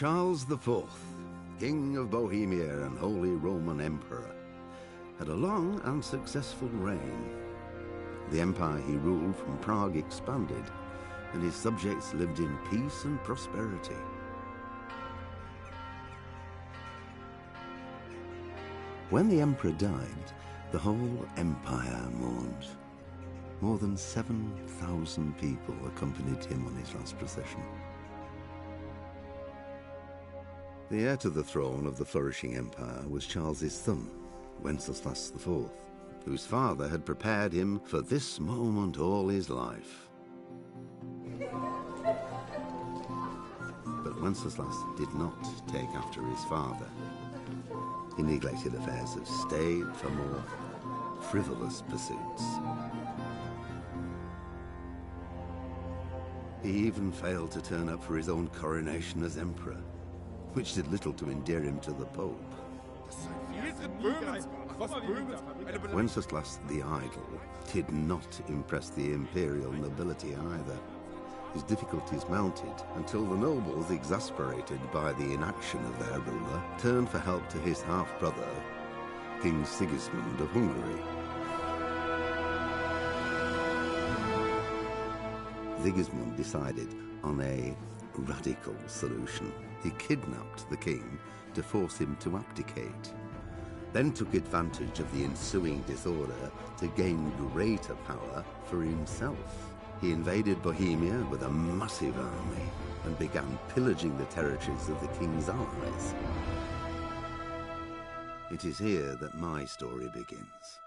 Charles IV, King of Bohemia and Holy Roman Emperor, had a long and successful reign. The empire he ruled from Prague expanded, and his subjects lived in peace and prosperity. When the emperor died, the whole empire mourned. More than 7,000 people accompanied him on his last procession. The heir to the throne of the flourishing empire was Charles's son, Wenceslaus IV, whose father had prepared him for this moment all his life. But Wenceslaus did not take after his father. He neglected affairs of state for more frivolous pursuits. He even failed to turn up for his own coronation as emperor, which did little to endear him to the Pope. Wenceslaus the Idle did not impress the imperial nobility either. His difficulties mounted until the nobles, exasperated by the inaction of their ruler, turned for help to his half-brother, King Sigismund of Hungary. Sigismund decided on a radical solution. He kidnapped the king to force him to abdicate, then took advantage of the ensuing disorder to gain greater power for himself. He invaded Bohemia with a massive army and began pillaging the territories of the king's allies. It is here that my story begins.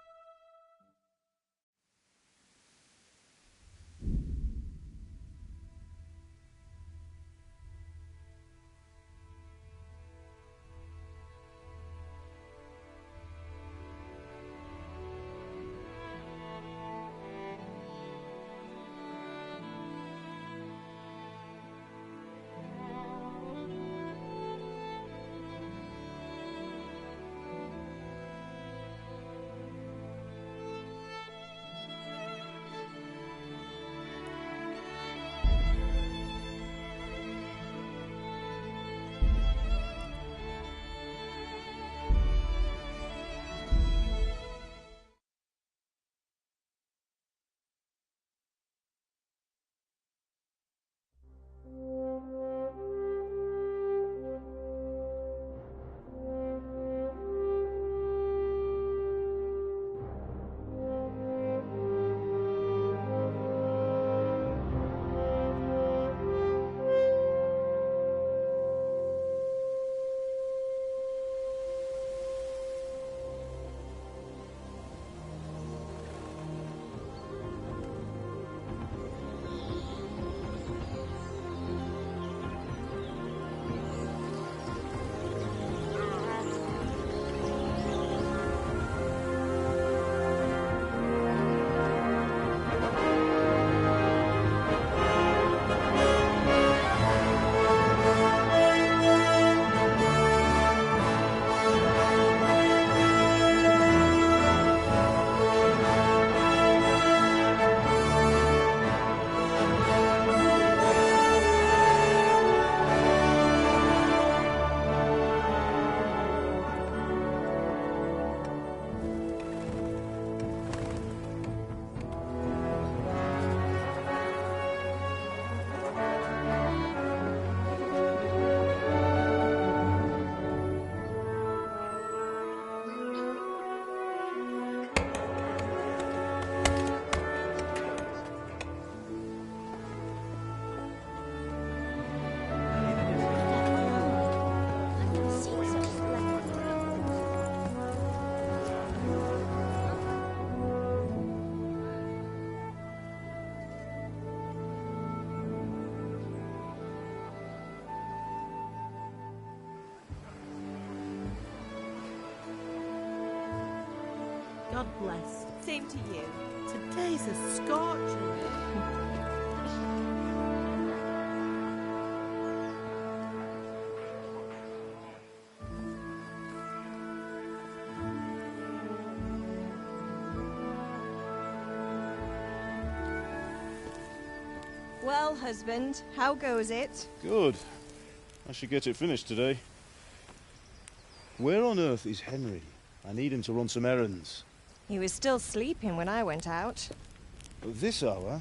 God bless. Same to you. Today's a scorcher. Well, husband, how goes it? Good. I should get it finished today. Where on earth is Henry? I need him to run some errands. He was still sleeping when I went out. At this hour?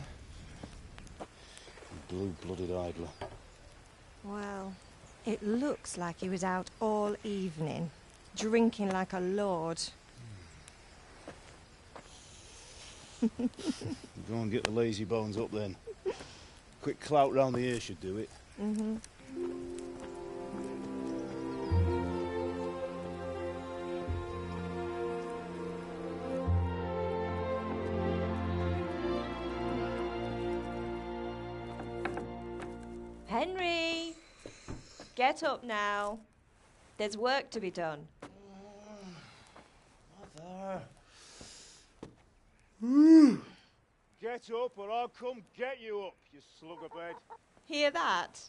Blue-blooded idler. Well, it looks like he was out all evening, drinking like a lord. Go and get the lazy bones up then. Quick clout round the ear should do it. Mm-hmm. Henry! Get up now. There's work to be done. Mother! Get up or I'll come get you up, you slugabed. Hear that?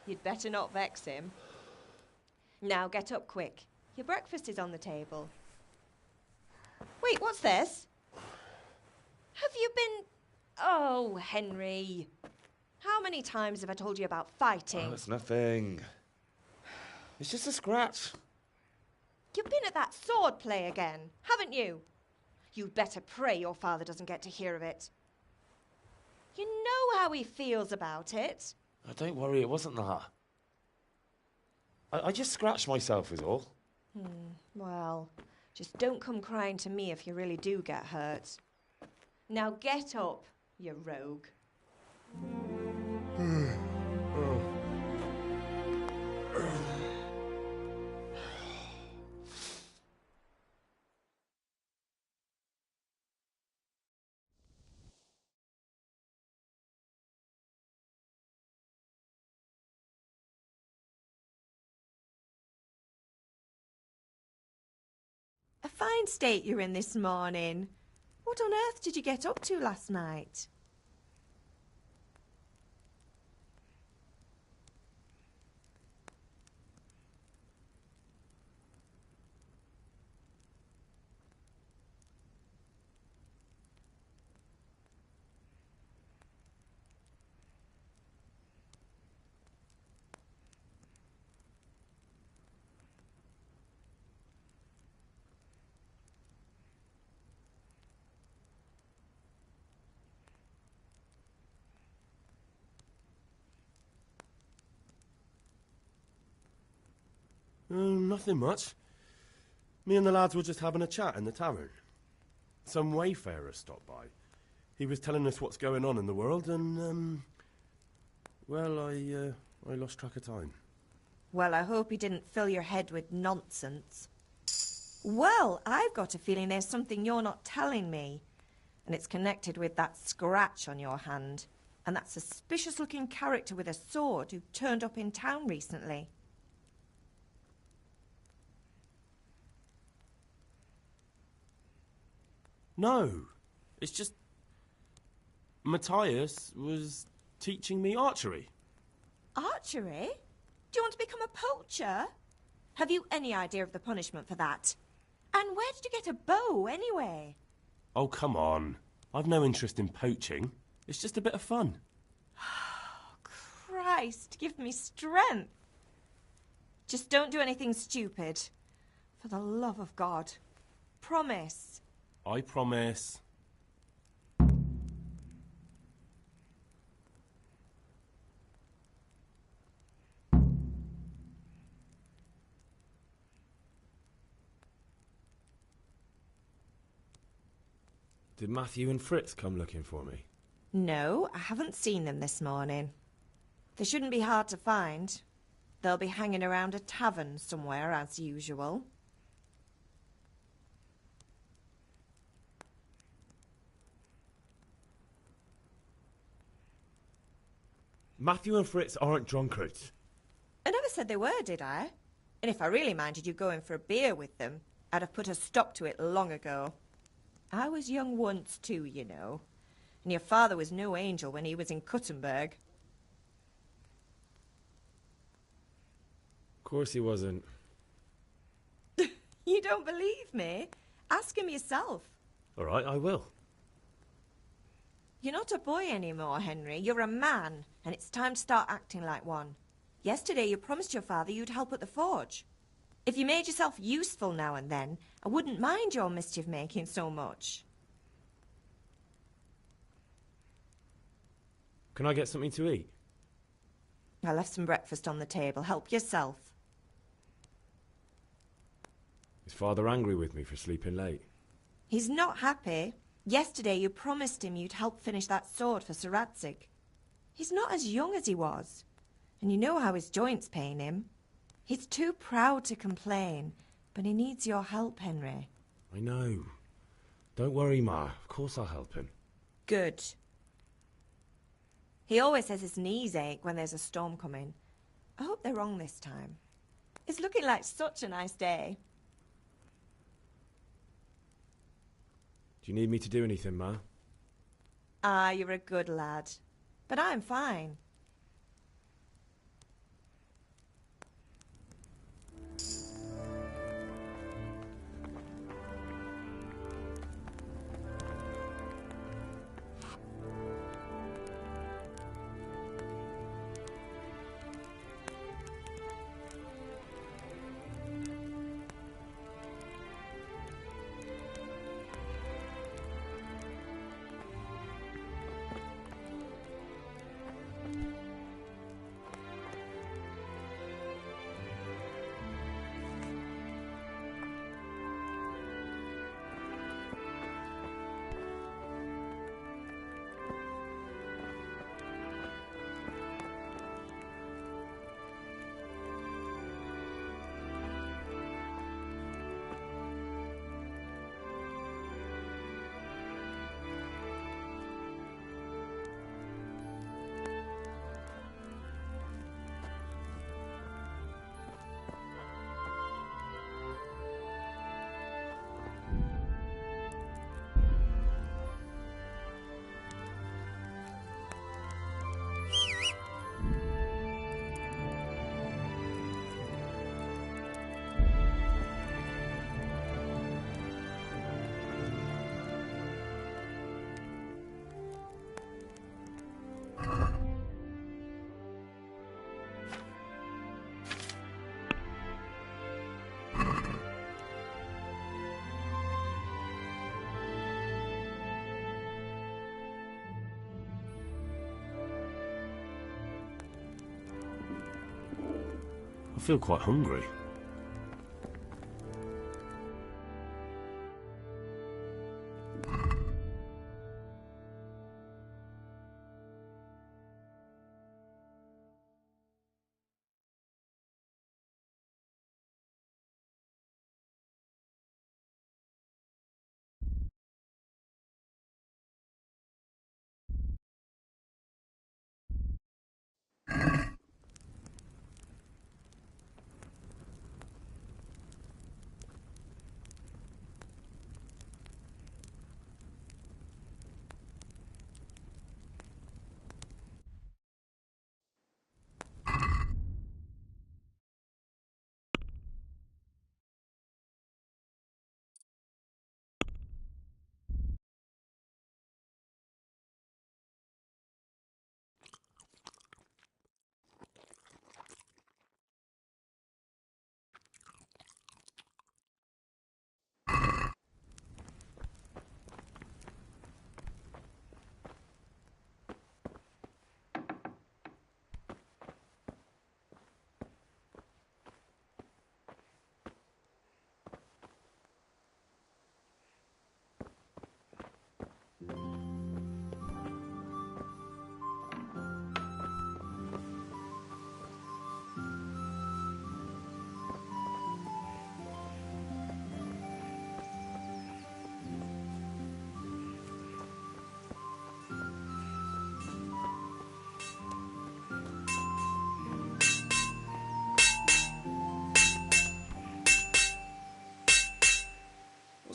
You'd better not vex him. Now get up quick. Your breakfast is on the table. Wait, what's this? Have you been... Oh, Henry. How many times have I told you about fighting? Oh, it's nothing. It's just a scratch. You've been at that sword play again, haven't you? You'd better pray your father doesn't get to hear of it. You know how he feels about it. Oh, don't worry, it wasn't that. I just scratched myself is all. Well, just don't come crying to me if you really do get hurt. Now get up, you rogue. A fine state you're in this morning. What on earth did you get up to last night? Nothing much. Me and the lads were just having a chat in the tavern. Some wayfarer stopped by. He was telling us what's going on in the world and, well, I lost track of time. Well, I hope he didn't fill your head with nonsense. Well, I've got a feeling there's something you're not telling me. And it's connected with that scratch on your hand. And that suspicious-looking character with a sword who turned up in town recently. No, it's just... Matthias was teaching me archery. Archery? Do you want to become a poacher? Have you any idea of the punishment for that? And where did you get a bow, anyway? Oh, come on. I've no interest in poaching. It's just a bit of fun. Christ, give me strength. Just don't do anything stupid. For the love of God. Promise. I promise. Did Matthew and Fritz come looking for me? No, I haven't seen them this morning. They shouldn't be hard to find. They'll be hanging around a tavern somewhere, as usual. Matthew and Fritz aren't drunkards. I never said they were, did I? And if I really minded you going for a beer with them, I'd have put a stop to it long ago. I was young once too, you know. And your father was no angel when he was in Kuttenberg. Of course he wasn't. You don't believe me? Ask him yourself. All right, I will. You're not a boy anymore, Henry. You're a man, and it's time to start acting like one. Yesterday you promised your father you'd help at the forge. If you made yourself useful now and then, I wouldn't mind your mischief-making so much. Can I get something to eat? I left some breakfast on the table. Help yourself. Is Father angry with me for sleeping late? He's not happy. Yesterday you promised him you'd help finish that sword for Sir Radzig. He's not as young as he was, and you know how his joints pain him. He's too proud to complain, but he needs your help, Henry. I know. Don't worry, Ma. Of course I'll help him. Good. He always says his knees ache when there's a storm coming. I hope they're wrong this time. It's looking like such a nice day. Do you need me to do anything, Ma? Ah, you're a good lad. But I'm fine. I feel quite hungry.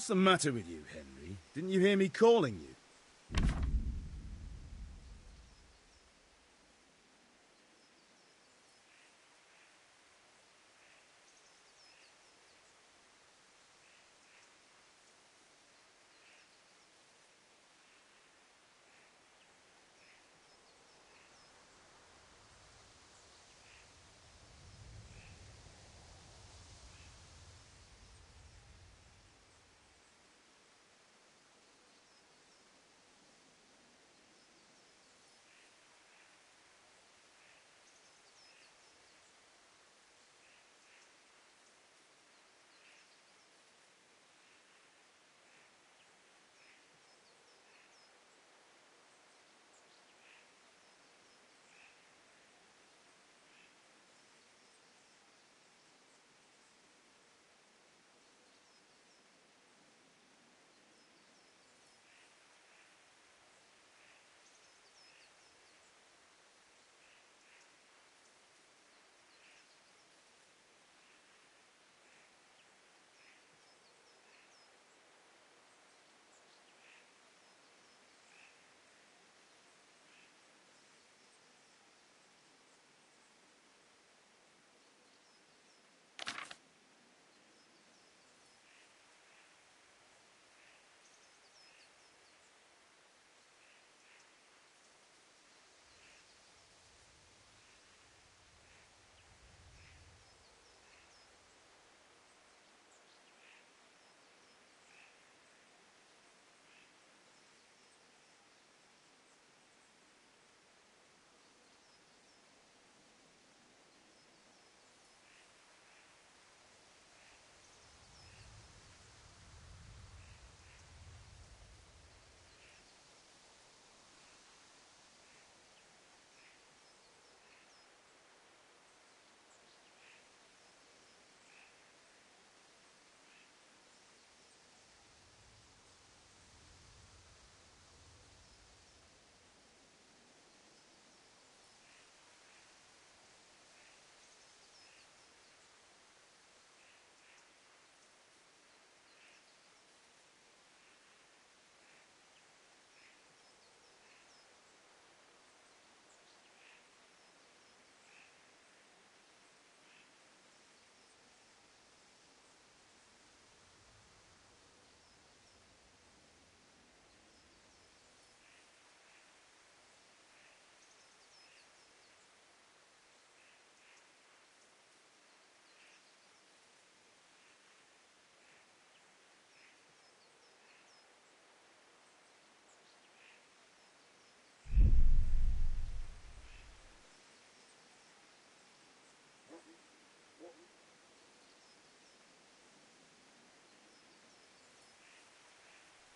What's the matter with you, Henry? Didn't you hear me calling you?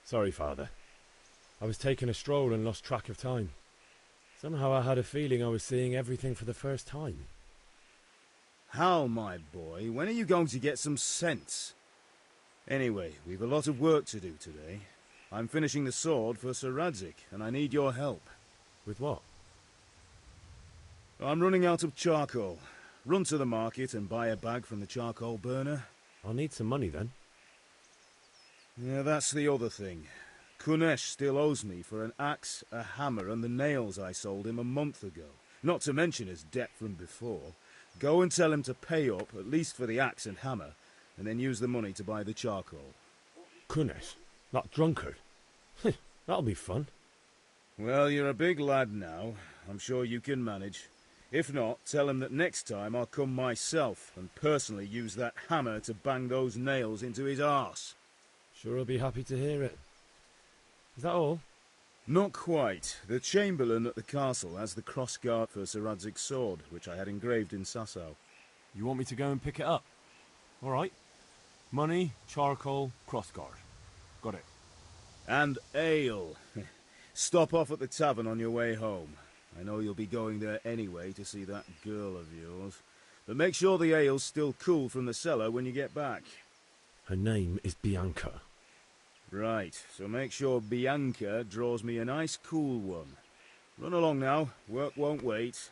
Sorry, Father. I was taking a stroll and lost track of time. Somehow I had a feeling I was seeing everything for the first time. Hal, my boy, when are you going to get some sense? Anyway, we've a lot of work to do today. I'm finishing the sword for Sir Radzig, and I need your help. With what? I'm running out of charcoal. Run to the market and buy a bag from the charcoal burner. I'll need some money then. Yeah, that's the other thing. Kunesh still owes me for an axe, a hammer, and the nails I sold him a month ago. Not to mention his debt from before. Go and tell him to pay up, at least for the axe and hammer, and then use the money to buy the charcoal. Kunesh? That drunkard? That'll be fun. Well, you're a big lad now. I'm sure you can manage. If not, tell him that next time I'll come myself and personally use that hammer to bang those nails into his arse. Sure I'll be happy to hear it. Is that all? Not quite. The Chamberlain at the castle has the crossguard for Sir Radzig's sword, which I had engraved in Sasau. You want me to go and pick it up? All right. Money, charcoal, crossguard. Got it. And ale. Stop off at the tavern on your way home. I know you'll be going there anyway to see that girl of yours. But make sure the ale's still cool from the cellar when you get back. Her name is Bianca. Right, so make sure Bianca draws me a nice cool one. Run along now, work won't wait.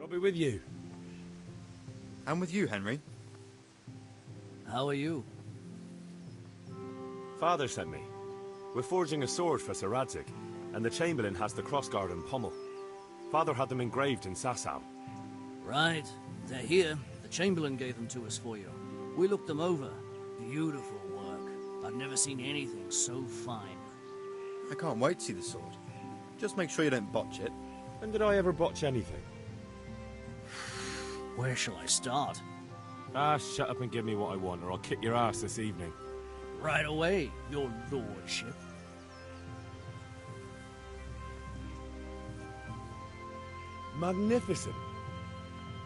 I'll be with you. I'm with you, Henry. How are you? Father sent me. We're forging a sword for Sir Radzig, and the Chamberlain has the crossguard and pommel. Father had them engraved in Sasau. Right. They're here. The Chamberlain gave them to us for you. We looked them over. Beautiful work. I've never seen anything so fine. I can't wait to see the sword. Just make sure you don't botch it. When did I ever botch anything? Where shall I start? Shut up and give me what I want, or I'll kick your ass this evening. Right away, your lordship. Magnificent.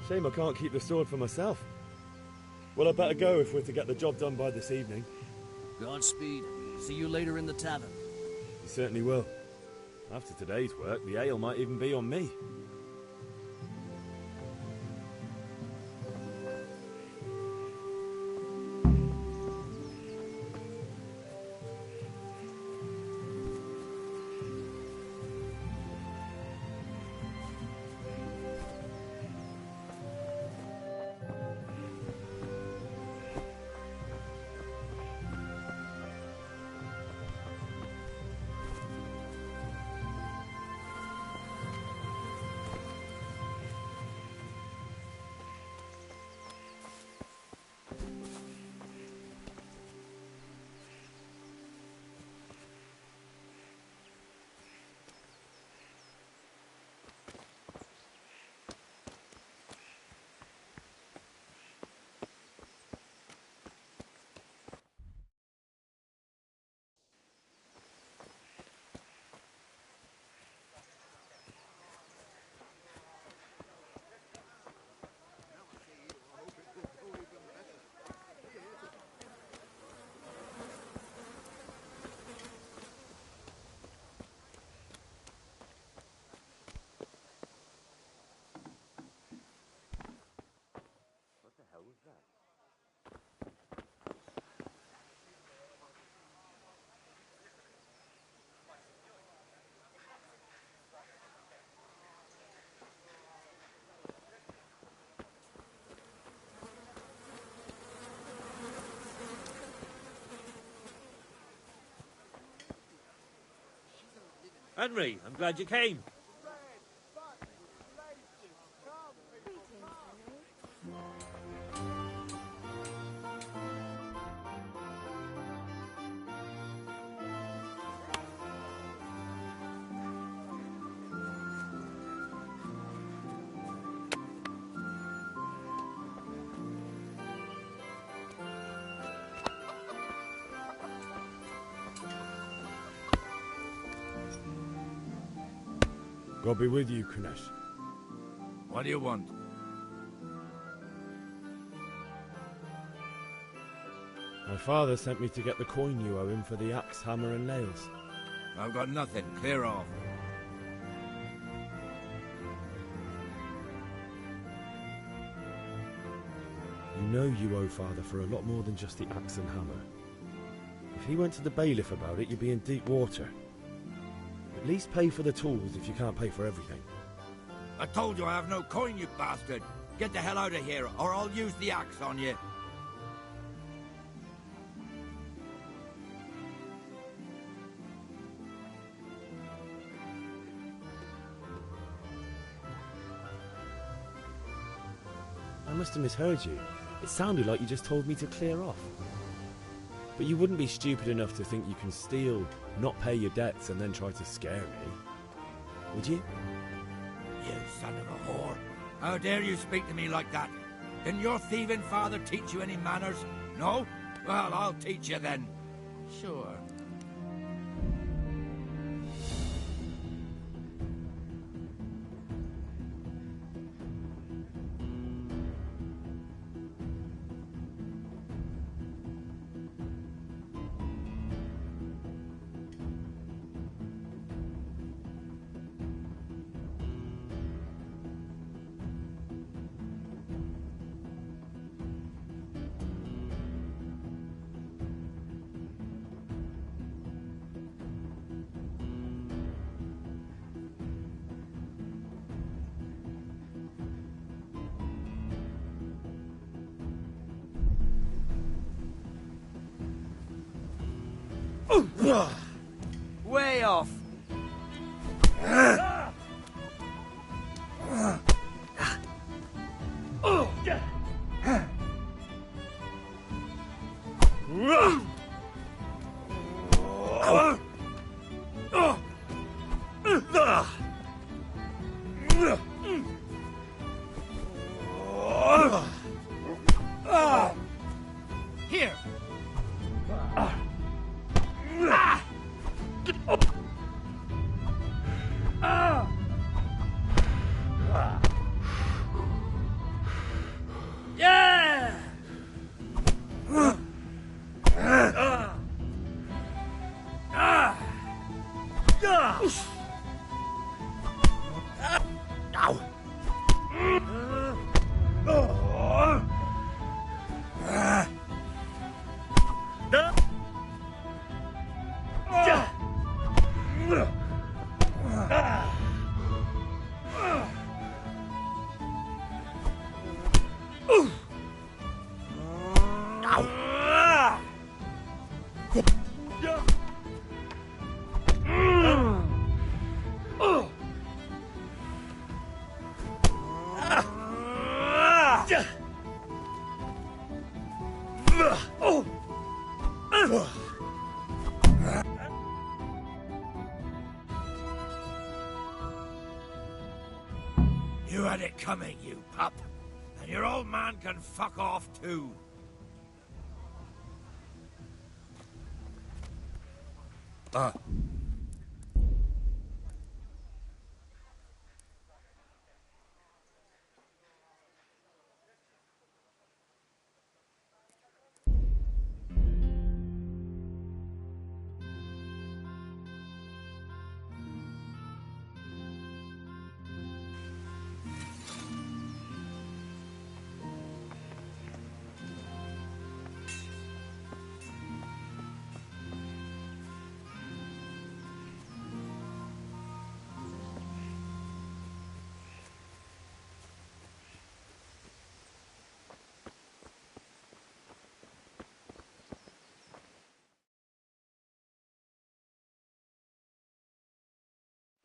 Shame I can't keep the sword for myself. Well, I better go if we're to get the job done by this evening. Godspeed. See you later in the tavern. You certainly will. After today's work, the ale might even be on me. Henry, I'm glad you came. God be with you, Kunesh. What do you want? My father sent me to get the coin you owe him for the axe, hammer and nails. I've got nothing. Clear off. You know you owe father for a lot more than just the axe and hammer. If he went to the bailiff about it, you'd be in deep water. At least pay for the tools if you can't pay for everything. I told you I have no coin, you bastard. Get the hell out of here, or I'll use the axe on you. I must have misheard you. It sounded like you just told me to clear off. But you wouldn't be stupid enough to think you can steal, not pay your debts, and then try to scare me, would you? You son of a whore. How dare you speak to me like that? Didn't your thieving father teach you any manners? No? Well, I'll teach you then. Sure. Way off. Here. Yeah! You had it coming, you pup. And your old man can fuck off too.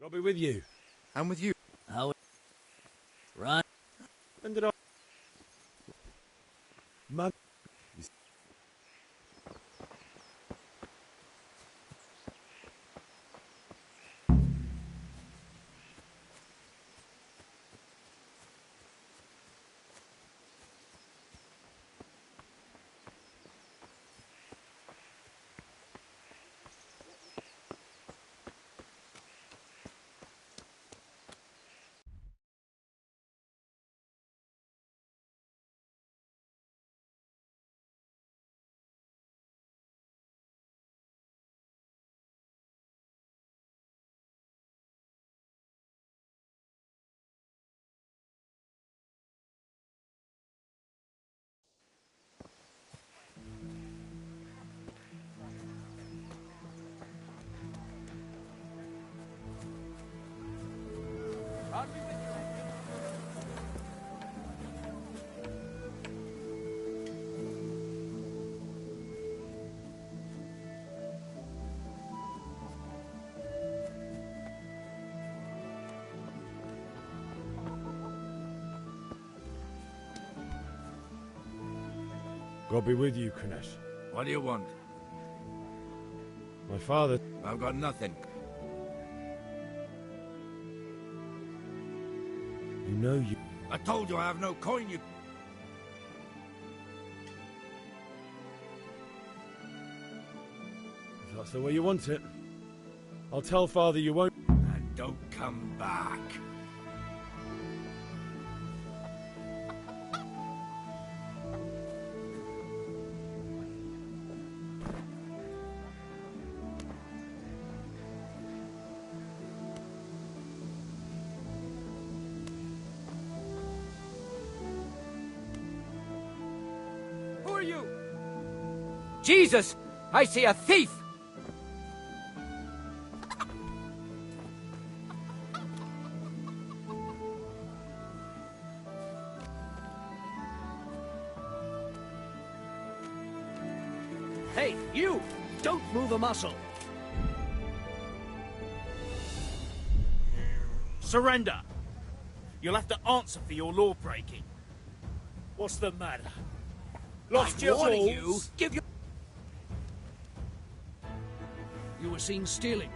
God be with you. And with you. How? Right. When did I... Man... God be with you, Kunesh. What do you want? My father... I've got nothing. You know you... I told you I have no coin, you... If that's the way you want it, I'll tell Father you won't... And don't come back. Who are you? Jesus! I see a thief! Hey, you! Don't move a muscle! Surrender! You'll have to answer for your law breaking. What's the matter? Lost your warning balls? you! Give your... You were seen stealing.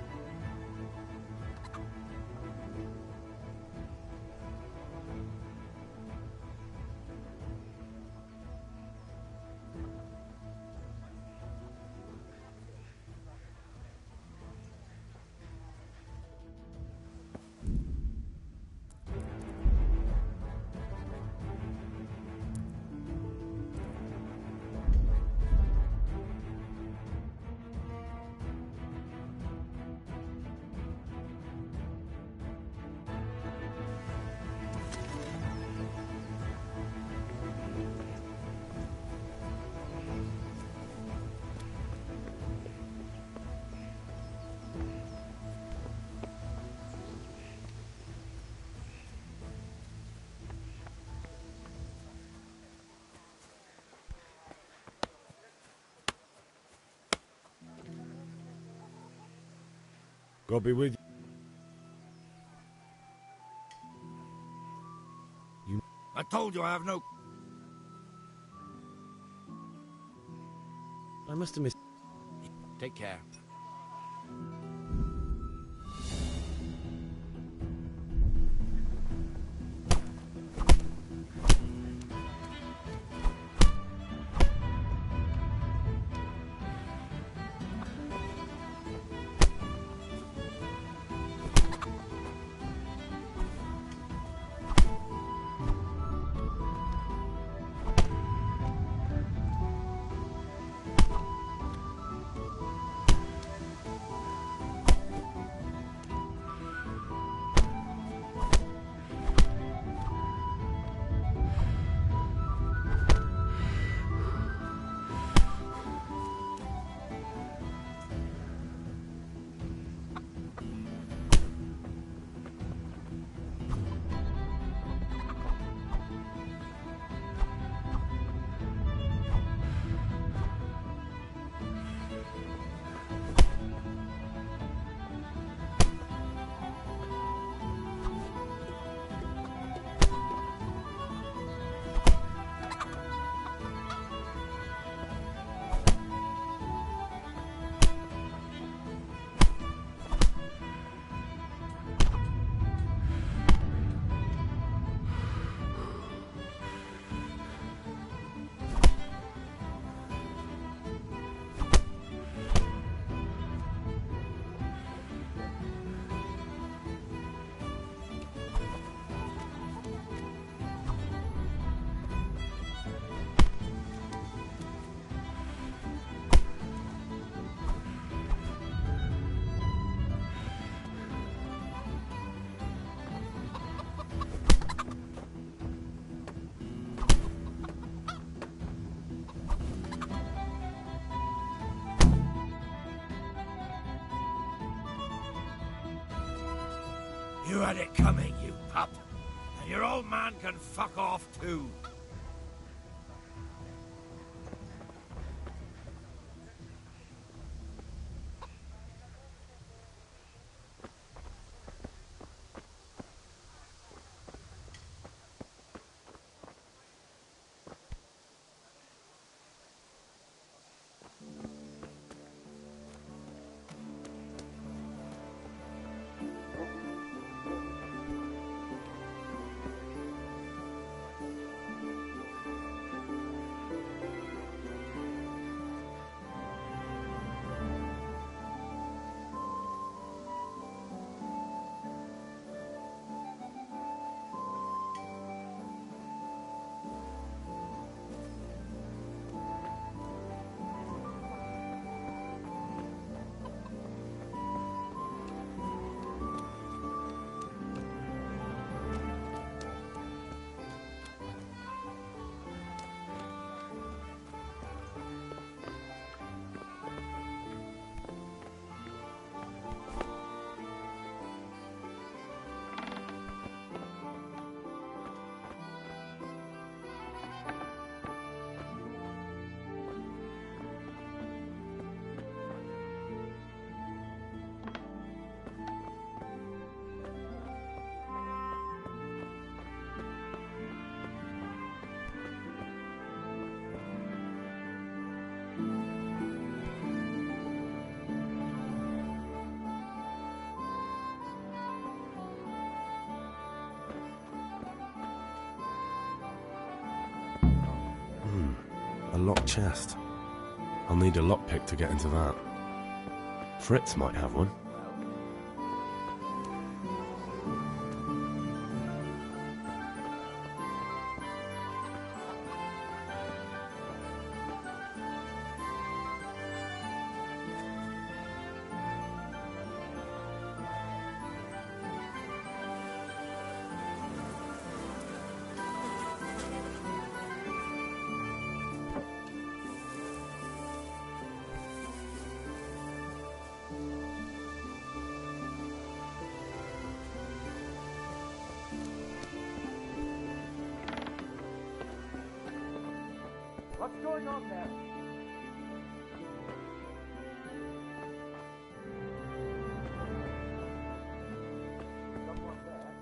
God be with you. I told you I have no... I must have missed... Take care. You had it coming, you pup. And your old man can fuck off too. A locked chest. I'll need a lockpick to get into that. Fritz might have one. What's going on there? Someone there?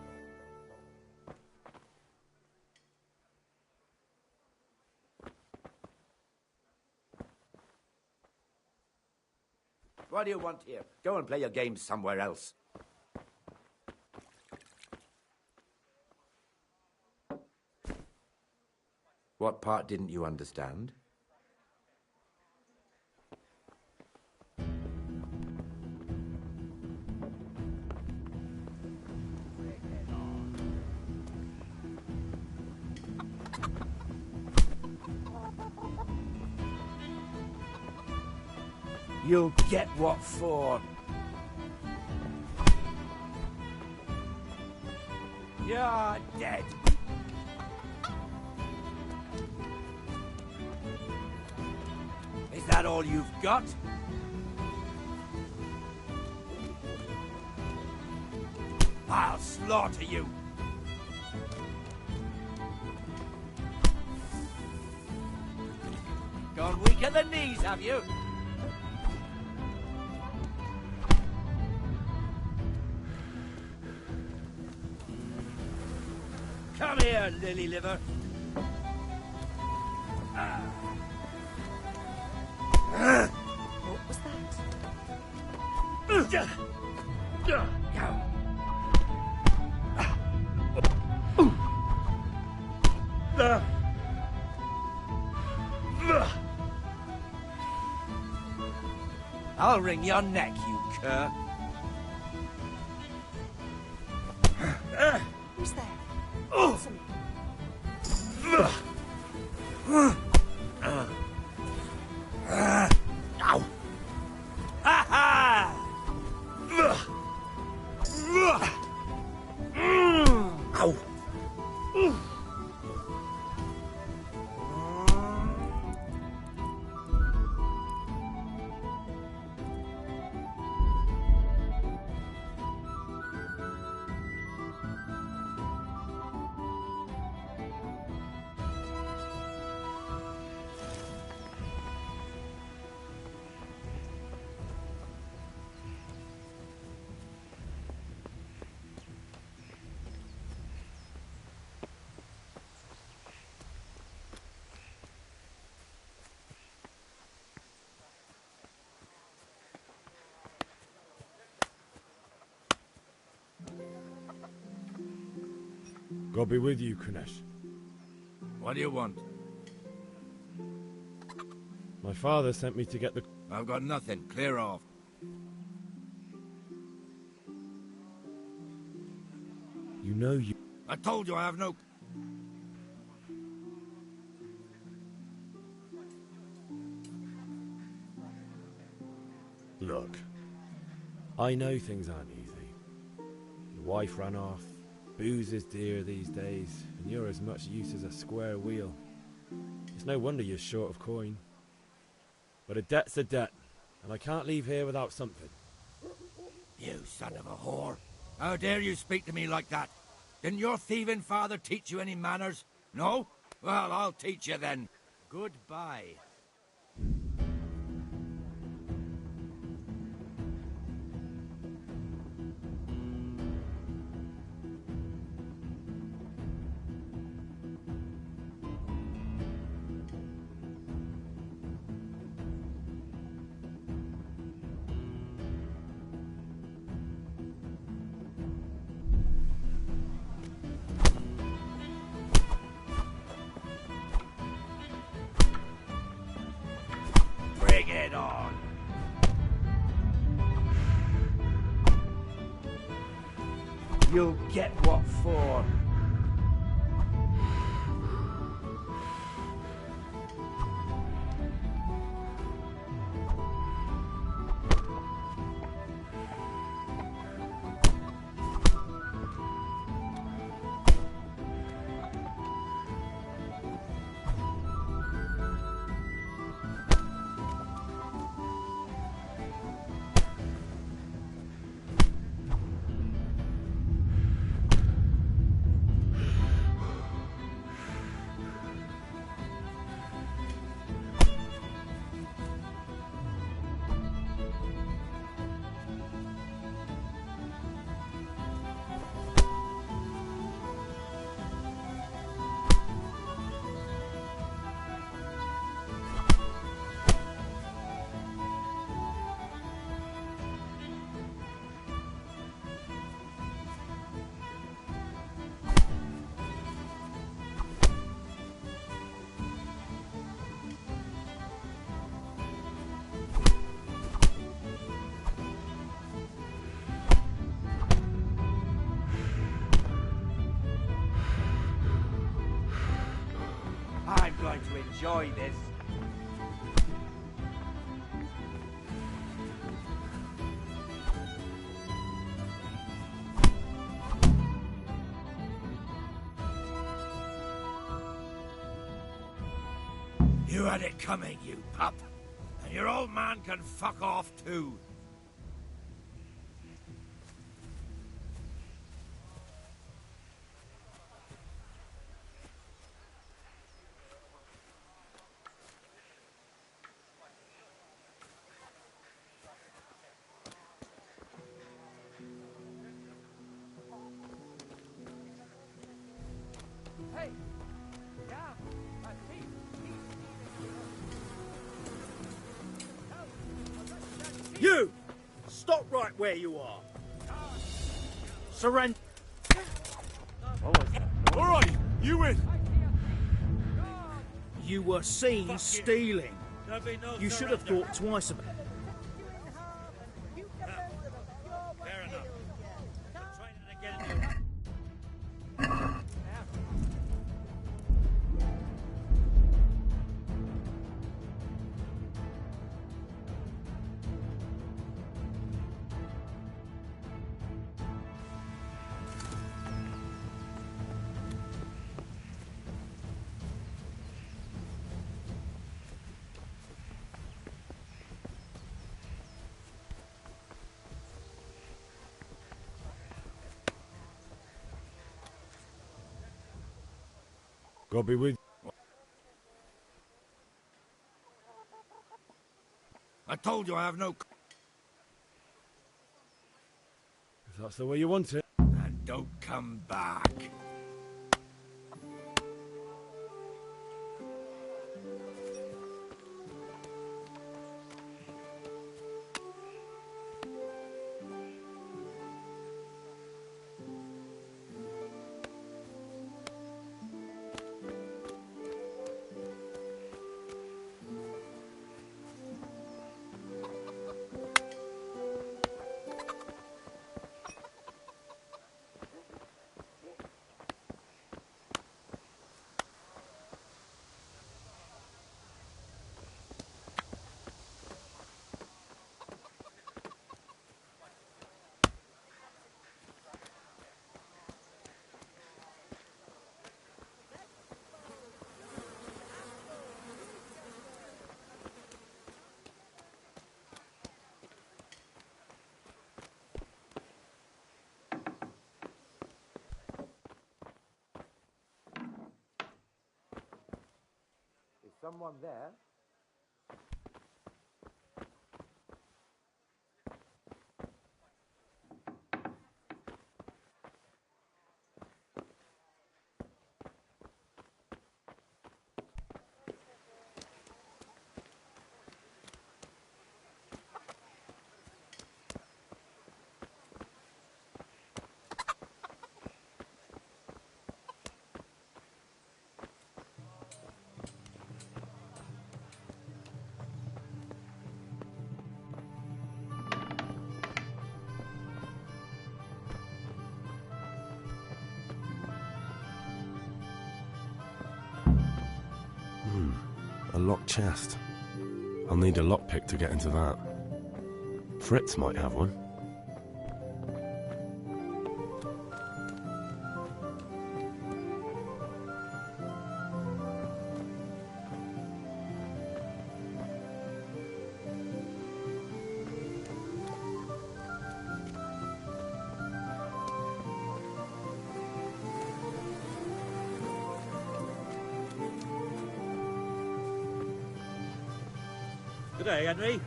What do you want here? Go and play your games somewhere else. What part didn't you understand? You'll get what for. You're dead. Is that all you've got? I'll slaughter you. Gone weak at the knees, have you? Come here, lily liver. What was that? I'll wring your neck, you cur. Who's there? Oh. Answer me. Ow! Ha ha! Ow! God be with you, Kunesh. What do you want? My father sent me to get the... I've got nothing. Clear off. You know you... I told you I have no... Look, I know things aren't easy. Your wife ran off, booze is dear these days, and you're as much use as a square wheel. It's no wonder you're short of coin. But a debt's a debt, and I can't leave here without something. You son of a whore. How dare you speak to me like that? Didn't your thieving father teach you any manners? No? Well, I'll teach you then. Goodbye. Bring it on. You'll get what for. I'm going to enjoy this. You had it coming, you pup. And your old man can fuck off too. You! Stop right where you are. Surrender. All right, you win. You were seen stealing. You should have thought twice about it. Fair enough. Try it again. God be with you. I told you I have no... If that's the way you want it. And don't come back. someone there? A locked chest. I'll need a lockpick to get into that. Fritz might have one. Good day, Henry.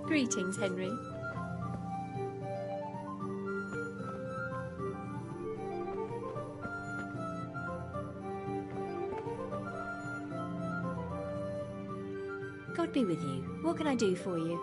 Greetings, Henry. God be with you. What can I do for you?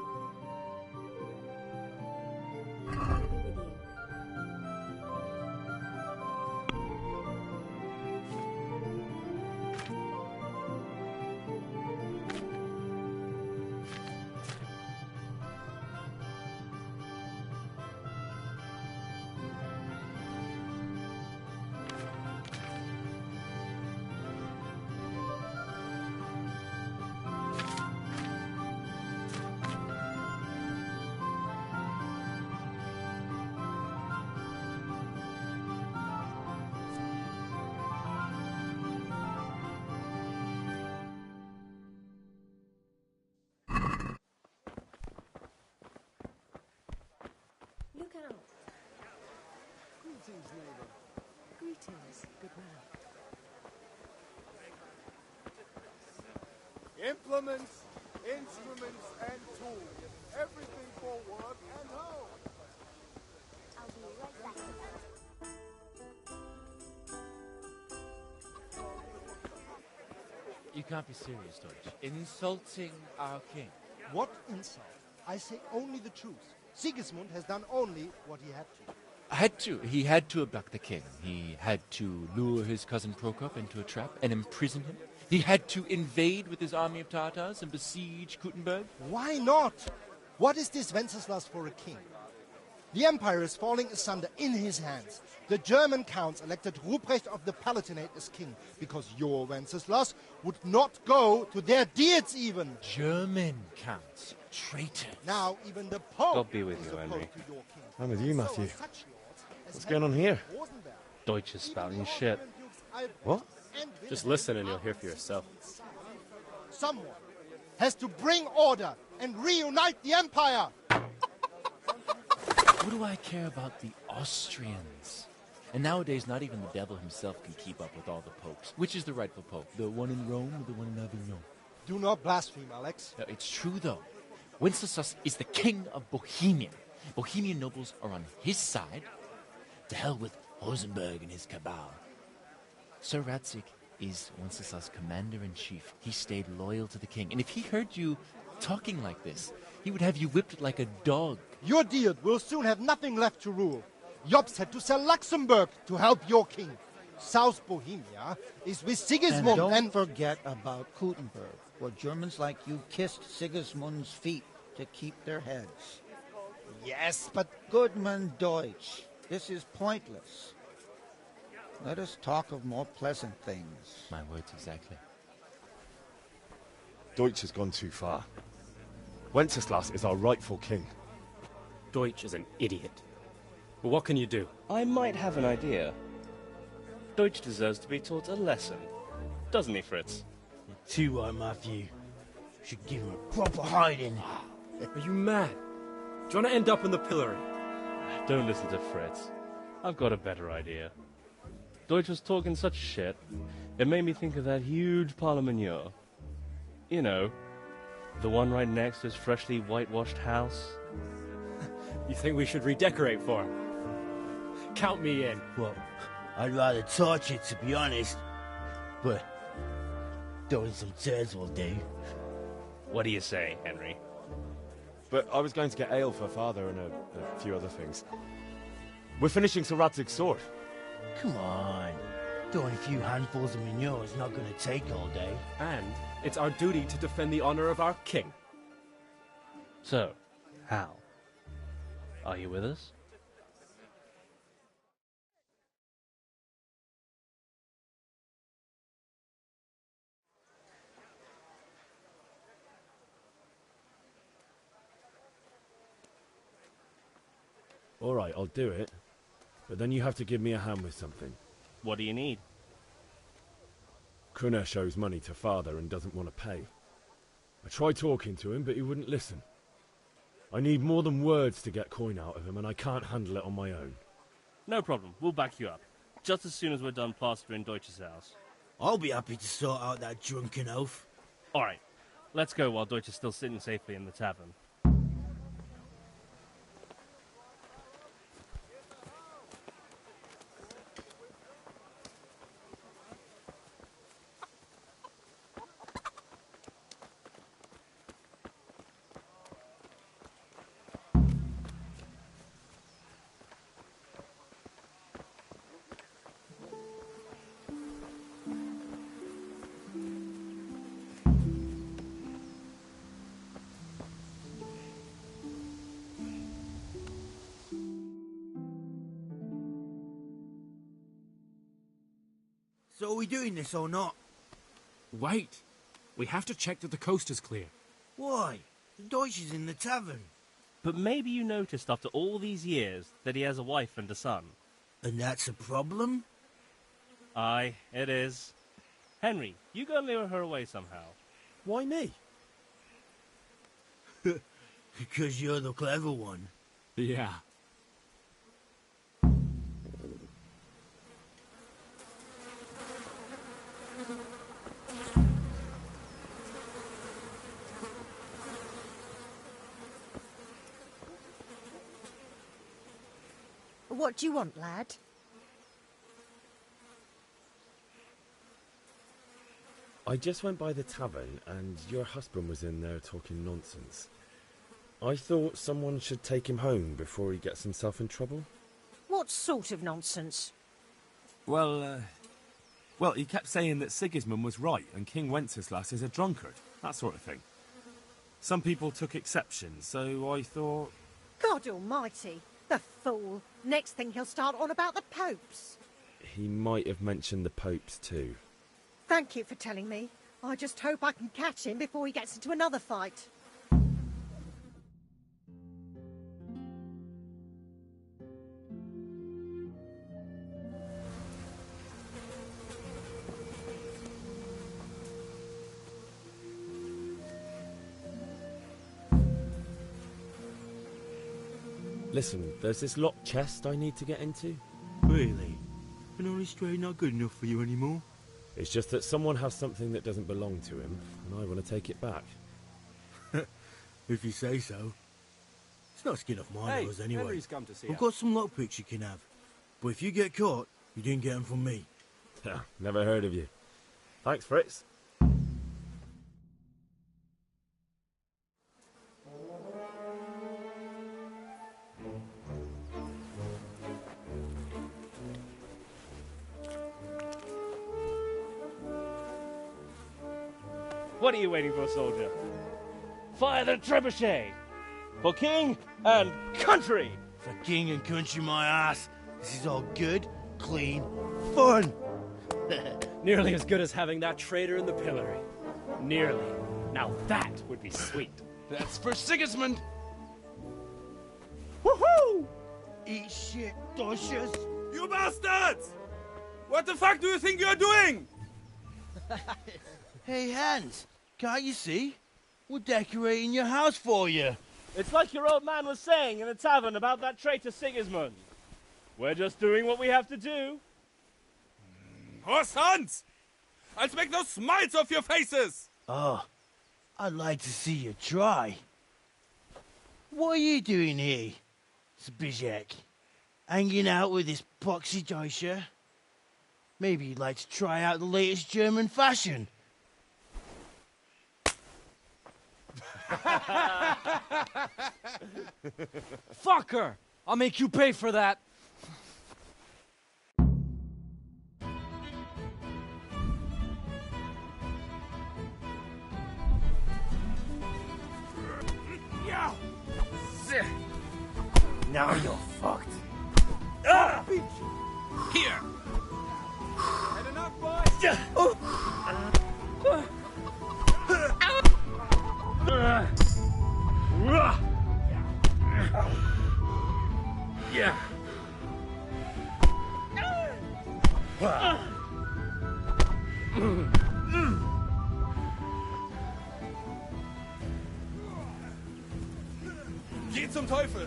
Look out! Greetings, neighbor. Greetings, good man. Implements, instruments, and tools. Everything for work and home. I'll be right back. You can't be serious, Deutsch. Insulting our king. What insult? I say only the truth. Sigismund has done only what he had to. He had to abduct the king. He had to lure his cousin Prokop into a trap and imprison him. He had to invade with his army of Tatars and besiege Kuttenberg. Why not? What is this Wenceslaus for a king? The empire is falling asunder in his hands. The German counts elected Ruprecht of the Palatinate as king because your Wenceslaus would not go to their deeds even. German counts. Traitors. Now even the Pope God be with is you, opposed Henry. to your king. I'm with you, Matthew. So such lords as What's going on here? Rosenberg, Deutsch is spouting shit. What? Just listen and you'll hear for yourself. Someone has to bring order and reunite the empire. What do I care about the Austrians? And nowadays, not even the devil himself can keep up with all the popes. Which is the rightful pope? The one in Rome or the one in Avignon? Do not blaspheme, Alex. No, it's true, though. Wenceslaus is the king of Bohemia. Bohemian nobles are on his side. To hell with Rosenberg and his cabal. Sir Radzig is Wenceslaus' commander-in-chief. He stayed loyal to the king. And if he heard you talking like this, he would have you whipped like a dog. Your deed will soon have nothing left to rule. Jobst had to sell Luxembourg to help your king. South Bohemia is with Sigismund and don't forget about Kuttenberg, where Germans like you kissed Sigismund's feet to keep their heads. Yes, but... Goodman Deutsch, this is pointless. Let us talk of more pleasant things. My words exactly. Deutsch has gone too far. Wenceslaus is our rightful king. Deutsch is an idiot. But what can you do? I might have an idea. Deutsch deserves to be taught a lesson. Doesn't he, Fritz? You're too right, Matthew. Should give him a proper hiding. Are you mad? Do you want to end up in the pillory? Don't listen to Fritz. I've got a better idea. Deutsch was talking such shit, it made me think of that huge parliament. You know, the one right next to his freshly whitewashed house. You think we should redecorate for him? Count me in. Well, I'd rather torch it, to be honest. But throwing some turds will do. What do you say, Henry? But I was going to get ale for Father and a few other things. We're finishing Sir Radzig's sword. Come on. Throwing a few handfuls of manure is not going to take all day. And it's our duty to defend the honor of our king. So, Hal, are you with us? All right, I'll do it. But then you have to give me a hand with something. What do you need? Kunesh owes money to Father and doesn't want to pay. I tried talking to him, but he wouldn't listen. I need more than words to get coin out of him, and I can't handle it on my own. No problem. We'll back you up. Just as soon as we're done plastering Deutsch's house. I'll be happy to sort out that drunken oaf. All right. Let's go while Deutsch is still sitting safely in the tavern. So are we doing this or not? Wait. We have to check that the coast is clear. Why? The Deutsch is in the tavern. But maybe you noticed after all these years that he has a wife and a son. And that's a problem? Aye, it is. Henry, you go and lure her away somehow. Why me? Because you're the clever one. Yeah. What do you want, lad? I just went by the tavern and your husband was in there talking nonsense. I thought someone should take him home before he gets himself in trouble. What sort of nonsense? Well, he kept saying that Sigismund was right and King Wenceslaus is a drunkard, that sort of thing. Some people took exception, so I thought... God almighty, the fool. Next thing he'll start on about the popes. He might have mentioned the popes too. Thank you for telling me. I just hope I can catch him before he gets into another fight. Listen, there's this locked chest I need to get into. Really? An honest trade not good enough for you anymore? It's just that someone has something that doesn't belong to him, and I want to take it back. If you say so. It's not skin off my nose anyway. Henry's come to see We've us. got some lockpicks you can have. But if you get caught, you didn't get them from me. Never heard of you. Thanks, Fritz. What are you waiting for, soldier? Fire the trebuchet! For king and country! For king and country, my ass. This is all good, clean, fun. Nearly as good as having that traitor in the pillory. Nearly. Now that would be sweet. That's for Sigismund. Woohoo! Eat shit, Deutsches. You bastards! What the fuck do you think you're doing? Hey, Hans, can't you see? We're decorating your house for you. It's like your old man was saying in the tavern about that traitor Sigismund. We're just doing what we have to do. Horse sons! I'll make those smiles off your faces! Oh, I'd like to see you try. What are you doing here, Zbyszek? Hanging out with this poxy Deutscher? Maybe you'd like to try out the latest German fashion. Fucker! I'll make you pay for that. Now you're fucked. Here! Had enough, boys? Yeah. Geh zum Teufel!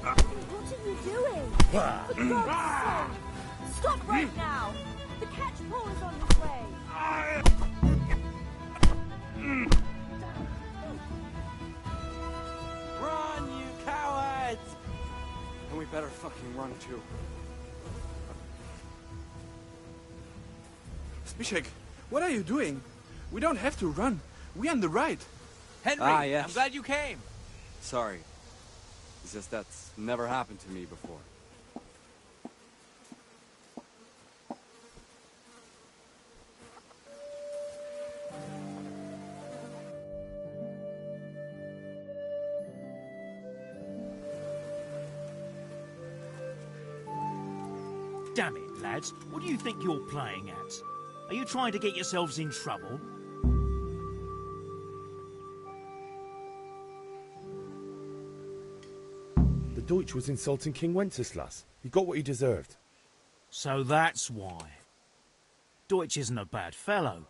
What are you doing? For God's sake! Stop right now! The catch pole is on his way! Run, you cowards! And we better fucking run too. Zbyszek, what are you doing? We don't have to run. We're on the right. Henry, I'm glad you came. Sorry. It's just that's never happened to me before. Damn it, lads. What do you think you're playing at? Are you trying to get yourselves in trouble? The Deutsch was insulting King Wenceslaus. He got what he deserved. So that's why. Deutsch isn't a bad fellow,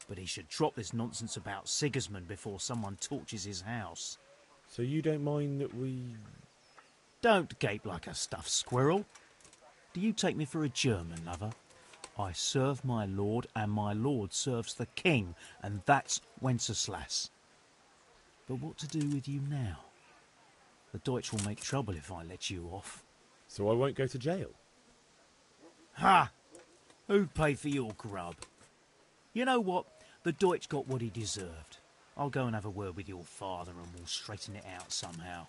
but he should drop this nonsense about Sigismund before someone torches his house. So you don't mind that we... Don't gape like a stuffed squirrel. Do you take me for a German, lover? I serve my lord, and my lord serves the king, and that's Wenceslaus. But what to do with you now? The Deutsch will make trouble if I let you off. So I won't go to jail? Ha! Who'd pay for your grub? You know what? The Deutsch got what he deserved. I'll go and have a word with your father and we'll straighten it out somehow.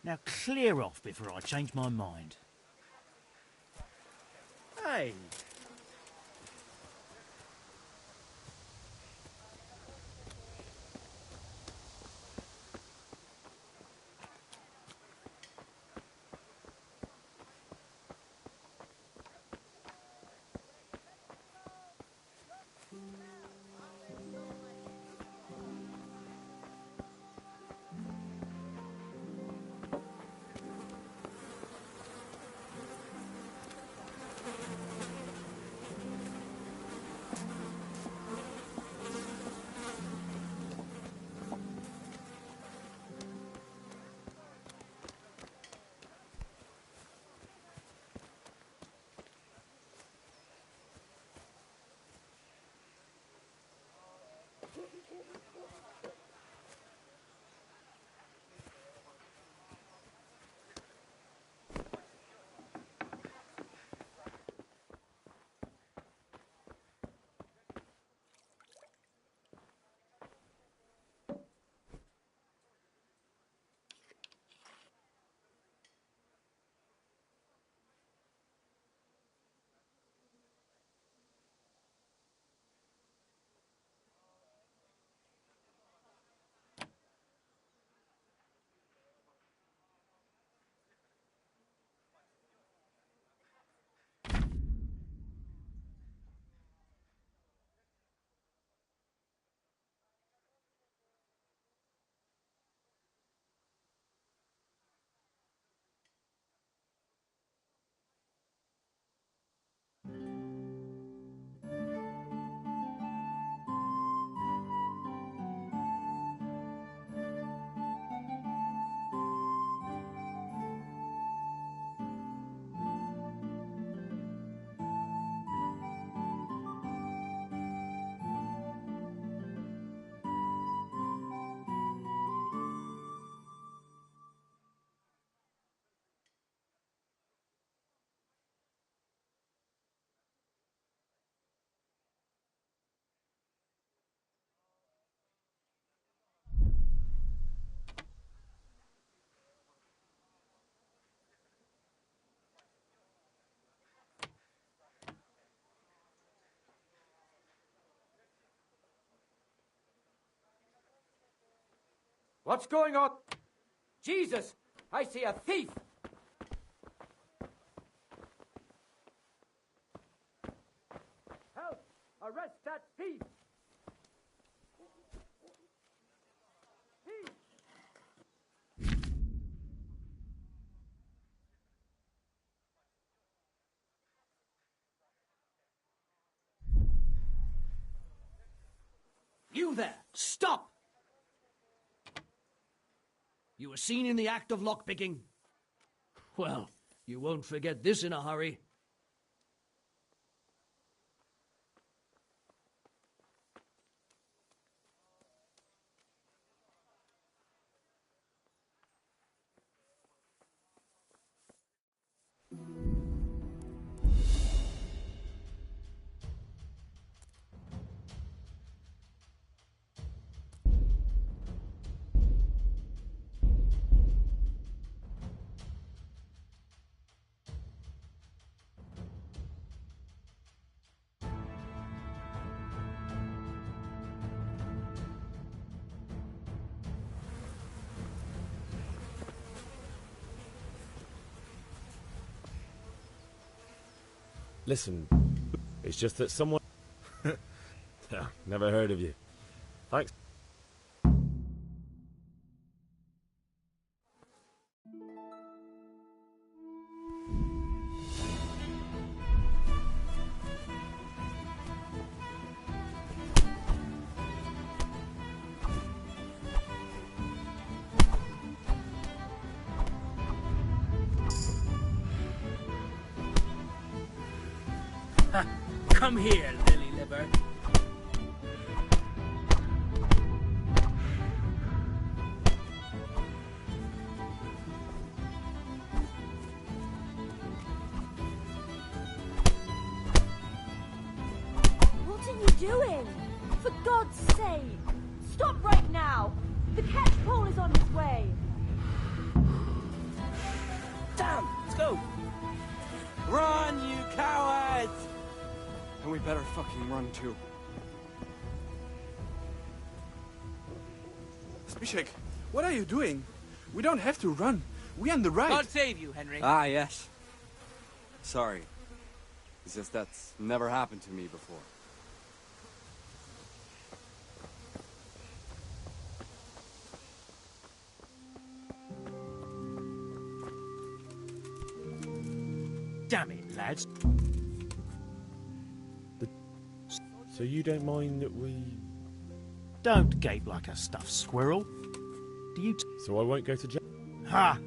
Now clear off before I change my mind. Hey! What's going on? Jesus! I see a thief! Help! Arrest that thief! Thief! You there! Stop! You were seen in the act of lockpicking. Well, you won't forget this in a hurry. Listen, it's just that someone... Never heard of you. Thanks. Come here, lily liver. What are you doing? For God's sake! Stop right now! The catch pole is on his way! Damn! Let's go! Run, you cowards! And we better fucking run too. Zbyszek, what are you doing? We don't have to run. We're on the right. God save you, Henry. Ah, yes. Sorry. It's just that's never happened to me before. Damn it, lads. So you don't mind that we... Don't gape like a stuffed squirrel. Do you... So I won't go to jail? Ha!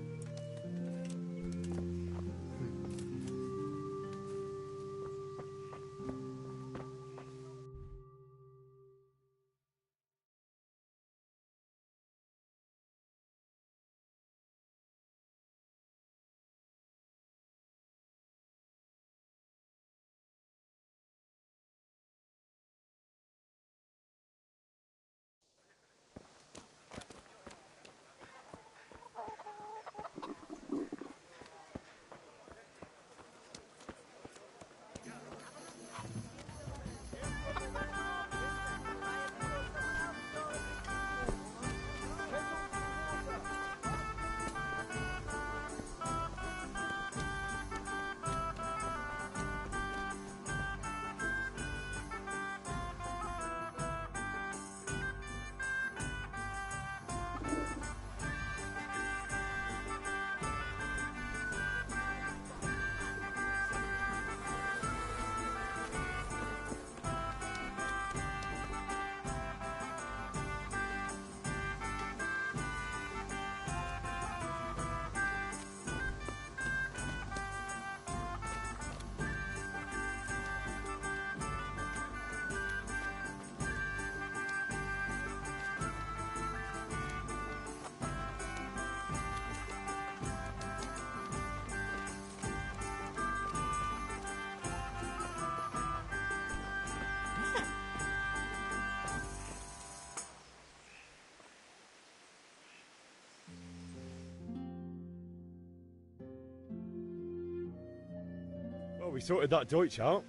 Well, we sorted that Deutsch out.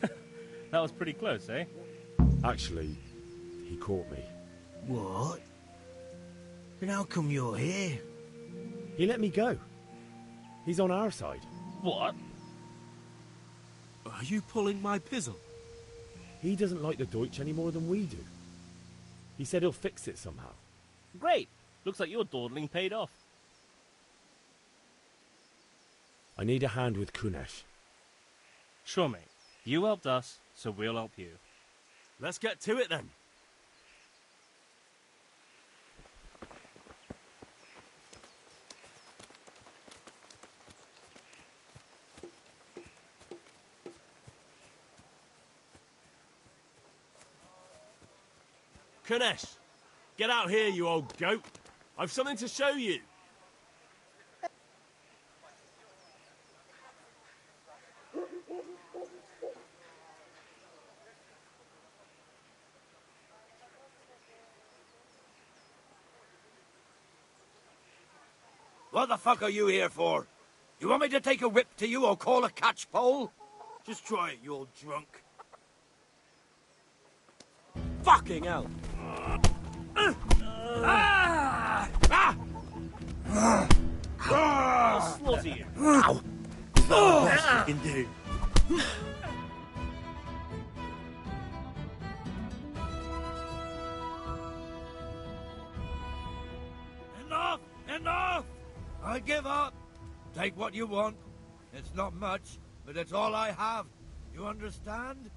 That was pretty close, eh? Actually, he caught me. What? Then how come you're here? He let me go. He's on our side. What? Are you pulling my pizzle? He doesn't like the Deutsch any more than we do. He said he'll fix it somehow. Great! Looks like your dawdling paid off. I need a hand with Kunesh. Sure, mate. You helped us, so we'll help you. Let's get to it then. Kunesh, get out here, you old goat. I've something to show you. What the fuck are you here for? You want me to take a whip to you or call a catch pole? Just try it, you old drunk. Fucking hell! I'll slaughter you. Ow! Is that the best you can do? Enough! Enough! I give up. Take what you want. It's not much, but it's all I have. You understand?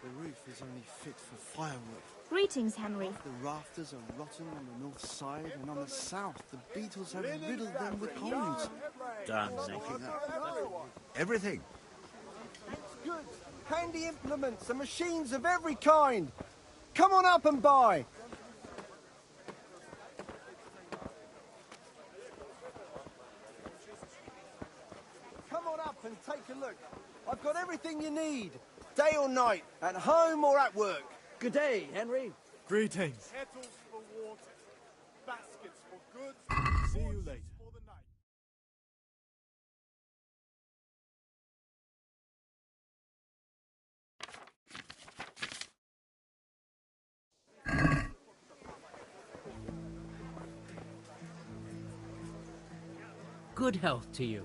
The roof is only fit for firewood. Greetings, Henry. The rafters are rotten on the north side, and on the south, the beetles have riddled them with holes. Damn, Everything. Good. Handy implements and machines of every kind. Come on up and buy. Come on up and take a look. I've got everything you need. Day or night, at home or at work. Good day, Henry. Greetings. Kettles for water, baskets for goods. See you later. For the night. Good health to you.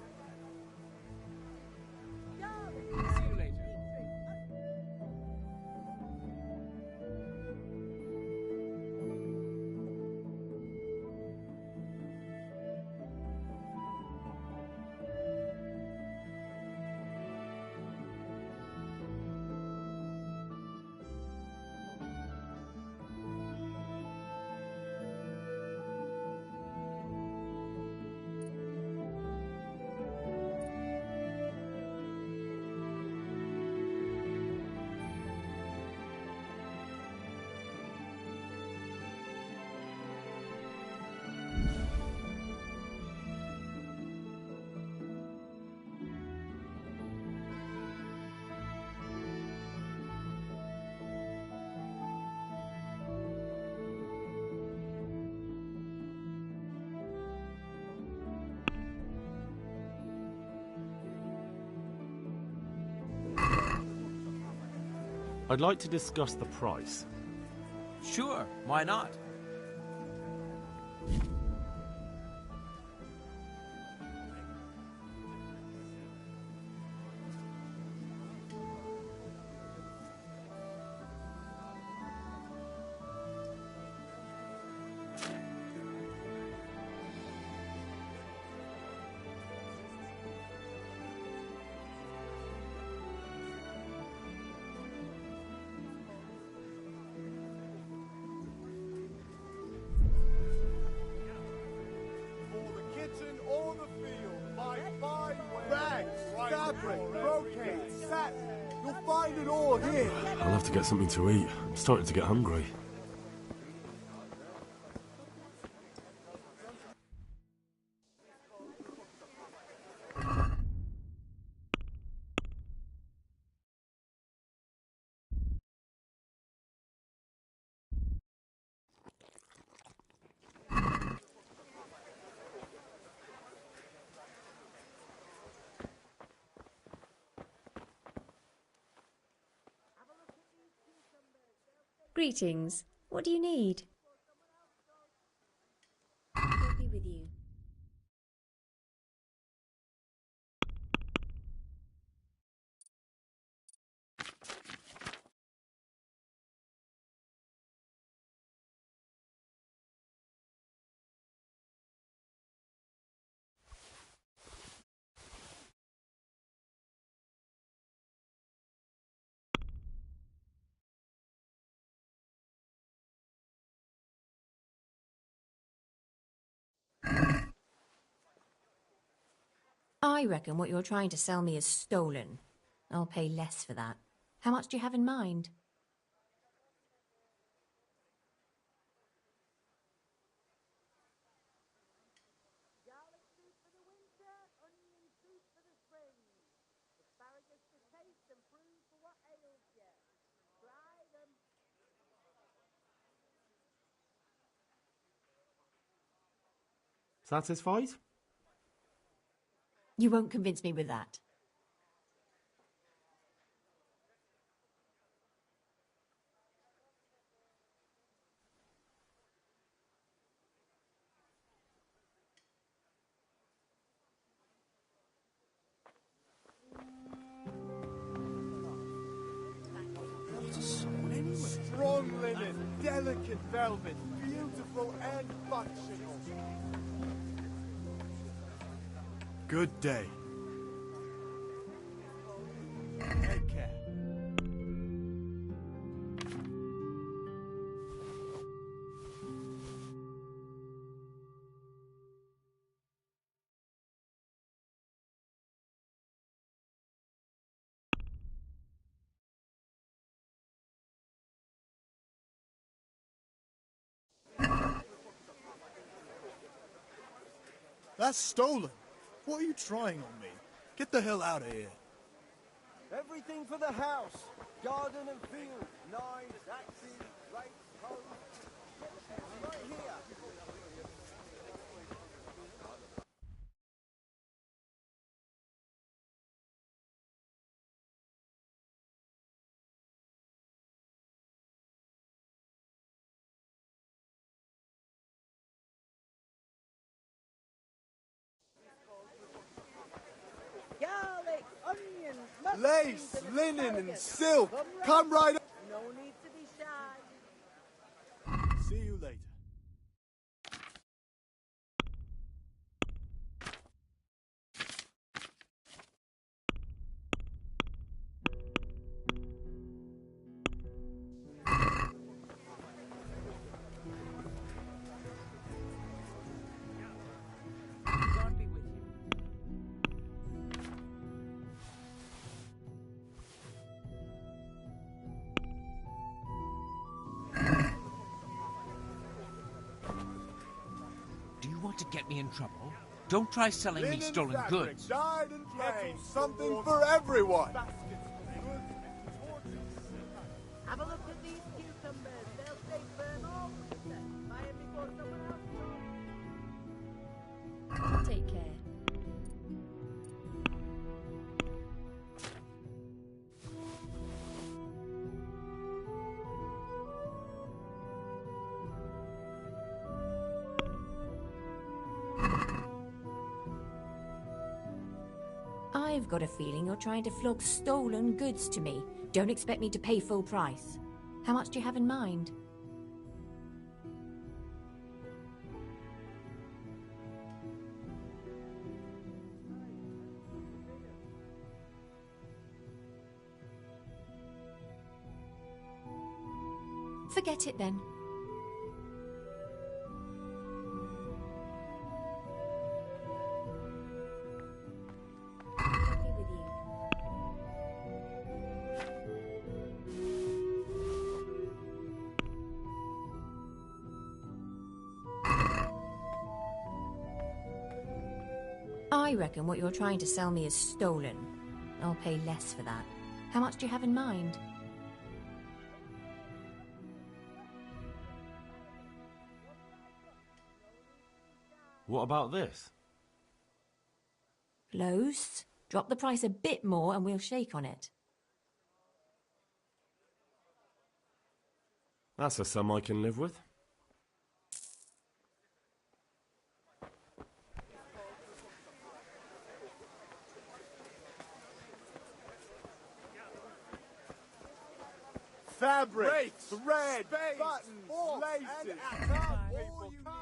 I'd like to discuss the price. Sure, why not? get something to eat. I'm starting to get hungry. Greetings. What do you need? God be with you. I reckon what you're trying to sell me is stolen. I'll pay less for that. How much do you have in mind? Garlic soup for the winter, onion soup for the spring. Asparagus for taste and prunes for what ails you. Try them. Satisfied? You won't convince me with that. Strong linen, delicate velvet, beautiful and functional. Good day. Take care. That's stolen. What are you trying on me? Get the hell out of here. Everything for the house. Garden and field. Knives, axes, rakes, hoes. Right here. Garlic, onions, Lace, linen, and silk. Come right up. No need to be shy. See you later. God be with you. Do you want to get me in trouble? Don't try selling me Linen stolen fabric, goods. dyed and plain. Something for everyone. Have a look at these cucumbers. They'll stay firm all winter. Buy them before someone else does. Take care. I've got a feeling you're trying to flog stolen goods to me. Don't expect me to pay full price. How much do you have in mind? Forget it then. God be with you. I reckon what you're trying to sell me is stolen. I'll pay less for that. How much do you have in mind? What about this? Loads. Drop the price a bit more and we'll shake on it. That's a sum I can live with. Fabric, thread, buttons, laces. Come, people, come.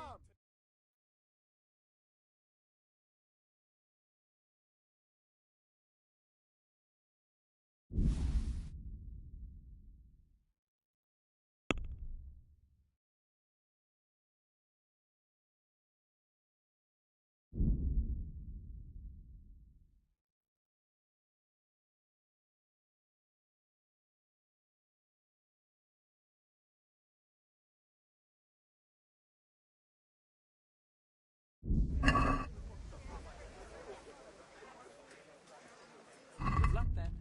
Good luck then.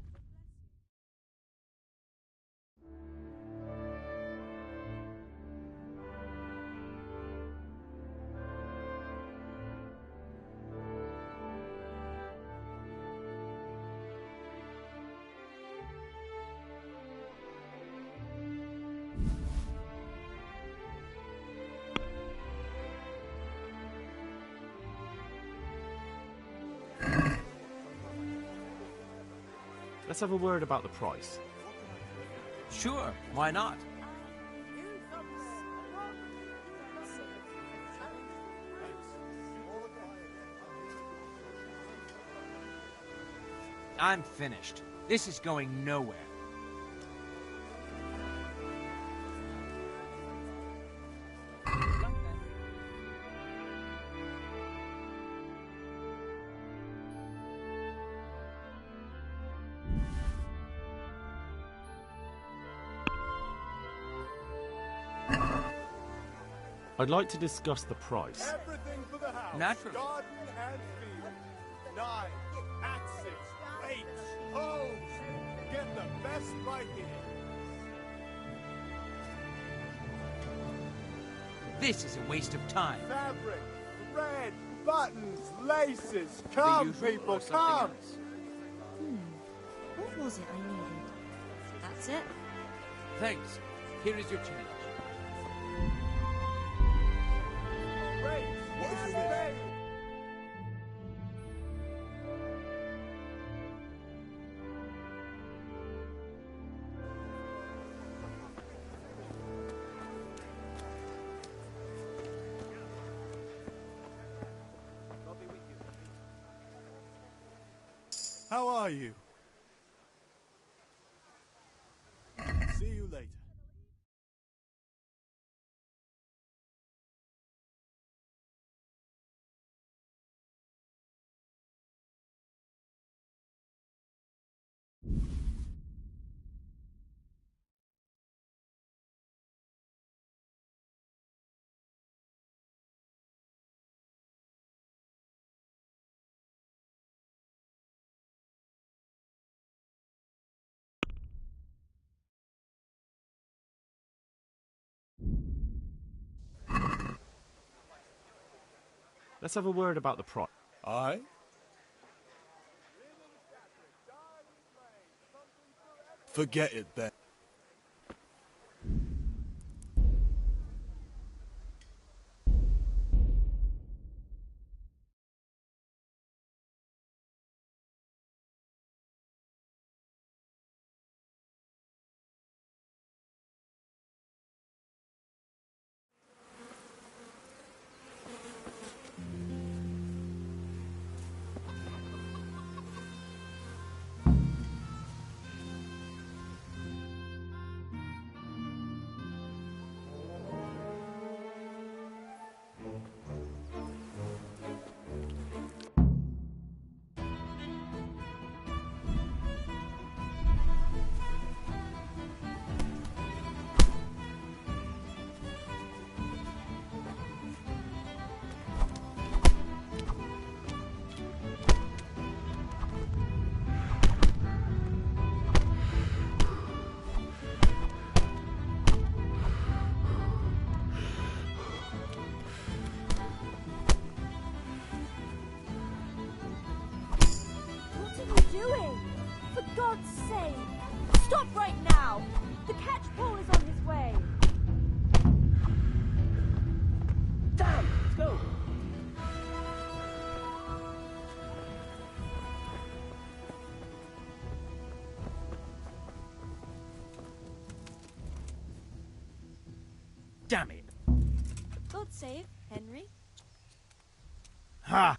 Let's have a word about the price. Sure, why not? I'm finished. This is going nowhere. I'd like to discuss the price. Everything for the house. Naturally. Garden and field. Knives, axes, rakes, hoes. Get the best right here. This is a waste of time. Fabric, thread, buttons, laces. The Come, usual people, or something come. else? What was it I needed? That's it. Thanks. Here is your change. What is this? How are you? See you later. Let's have a word about the price. Aye? Forget it then. damn it. God save Henry. Ha!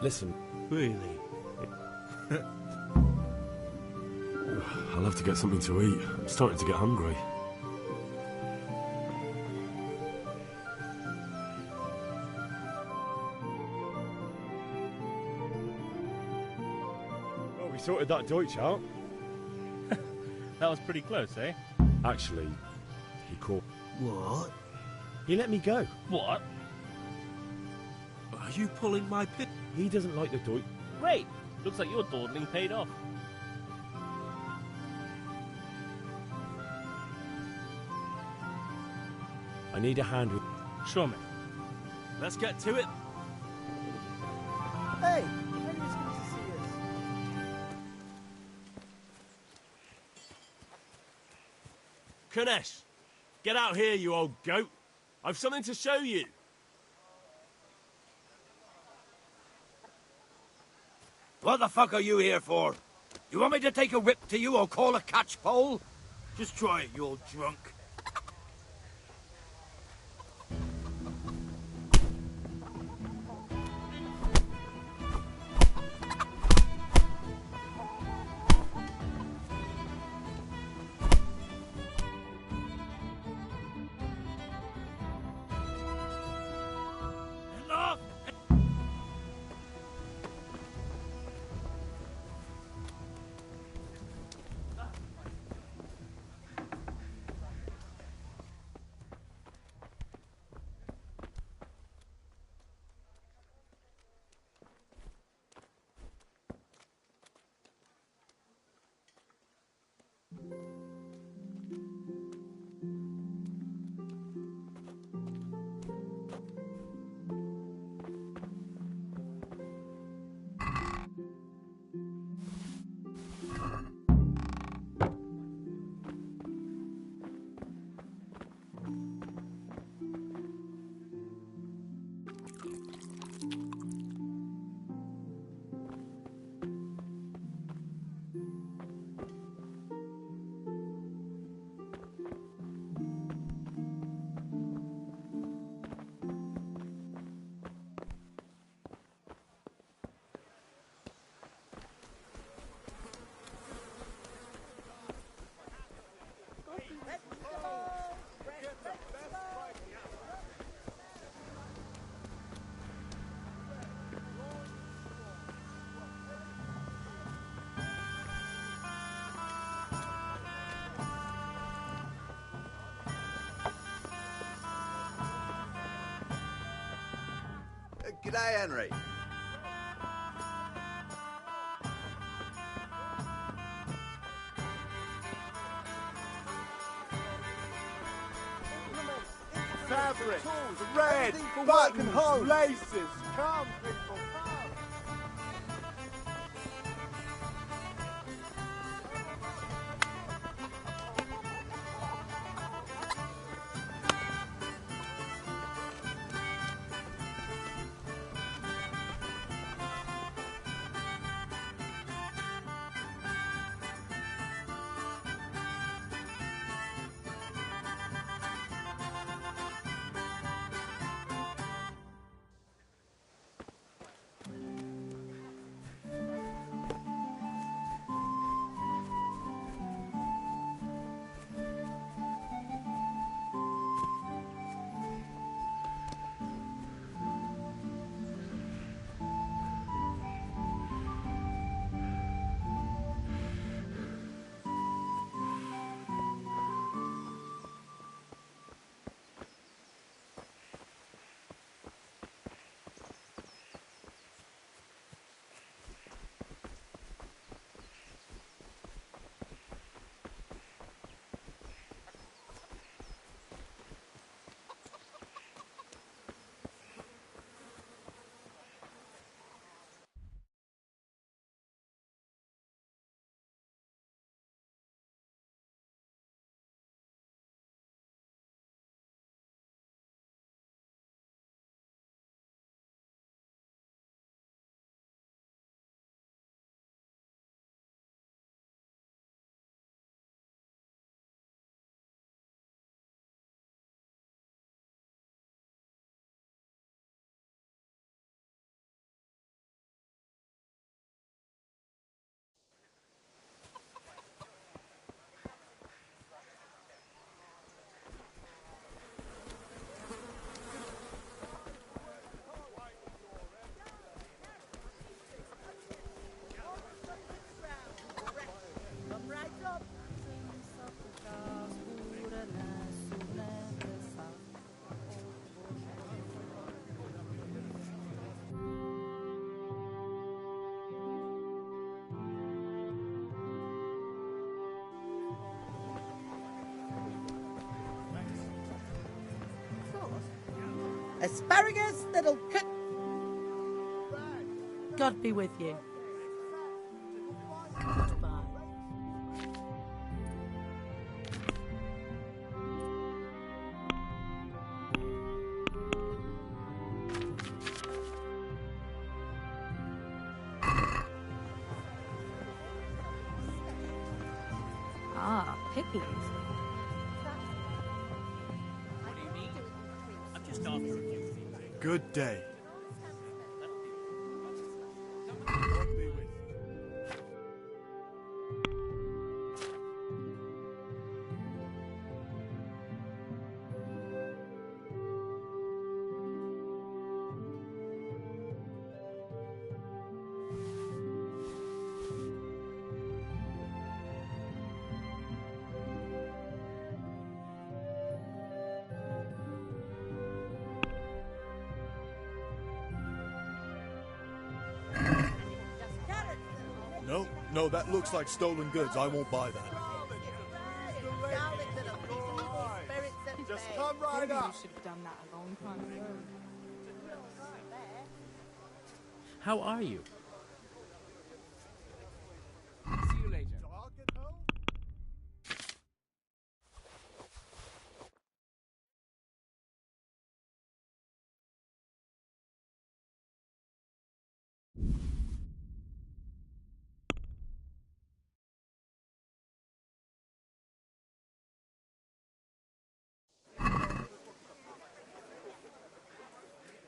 Listen. Really? I'll have to get something to eat. I'm starting to get hungry. Well, we sorted that Deutsch out. That was pretty close, eh? Actually, he caught... What? He let me go. What? Are you pulling my pin? He doesn't like the Deutsch. Great! Looks like your dawdling paid off. I need a hand with... Sure, mate. Let's get to it. Hey, Henry's coming to see us. Kanesh, get out here, you old goat. I've something to show you. What the fuck are you here for? You want me to take a whip to you or call a catchpole? Just try it, you old drunk. Enough! G'day, Henry. Fabric, red, buttons, laces. Come, people, come. Asparagus that'll cut. God be with you. Goodbye. Ah, Pippies. What do you need? I'm just after a few things. Good day. No, that looks like stolen goods. I won't buy that. Just come right Maybe up. you should have done that a long time ago. How are you? See you later.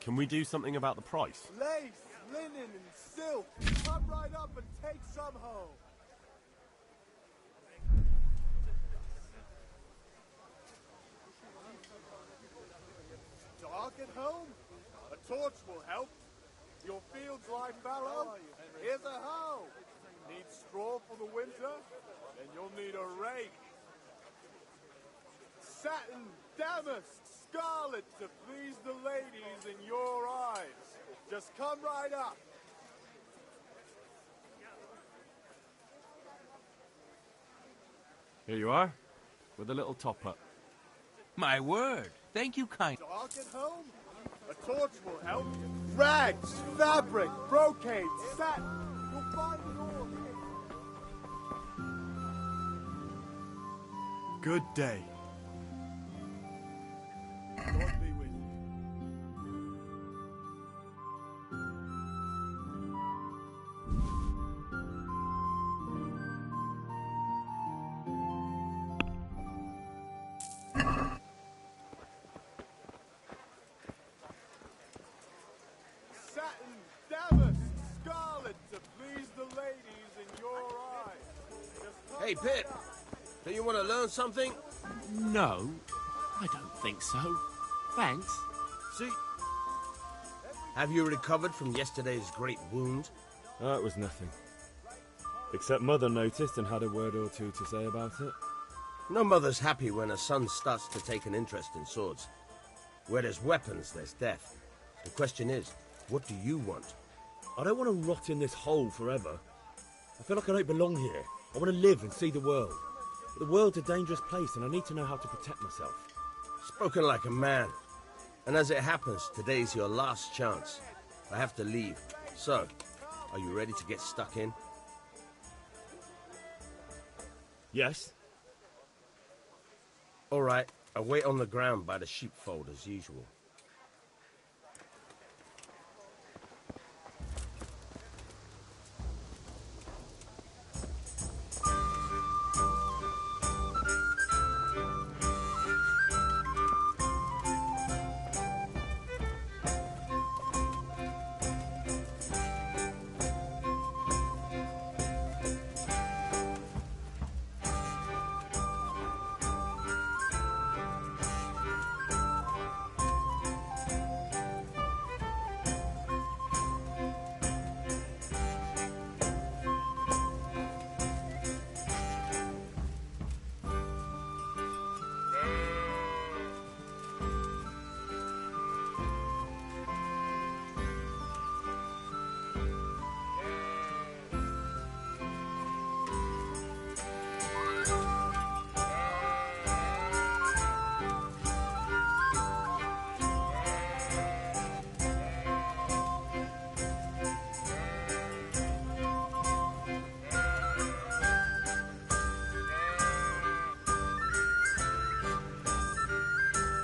Can we do something about the price? Lace, linen, and silk. Come right up and take some home. Dark at home? A torch will help. Your fields lie fallow? Here's a hoe. Need straw for the winter? Then you'll need a rake. Satin, damask, scarlet to please the ladies in your eyes. Just come right up. Here you are, with a little top-up. My word. Thank you, kind. Dark at home? A torch will help. Rags, fabric, brocade, satin. You'll find it all here. Good day. God be with you. Satin, damask, scarlet to please the ladies in your eyes. Just come Hey, right Pip. up. Do you want to learn something? No, I don't think so. Thanks. See? Have you recovered from yesterday's great wound? That was nothing. Except Mother noticed and had a word or two to say about it. No mother's happy when her son starts to take an interest in swords. Where there's weapons, there's death. The question is, what do you want? I don't want to rot in this hole forever. I feel like I don't belong here. I want to live and see the world. But the world's a dangerous place and I need to know how to protect myself. Spoken like a man. And as it happens, today's your last chance. I have to leave. So, are you ready to get stuck in? Yes. All right, I'll wait on the ground by the sheepfold as usual.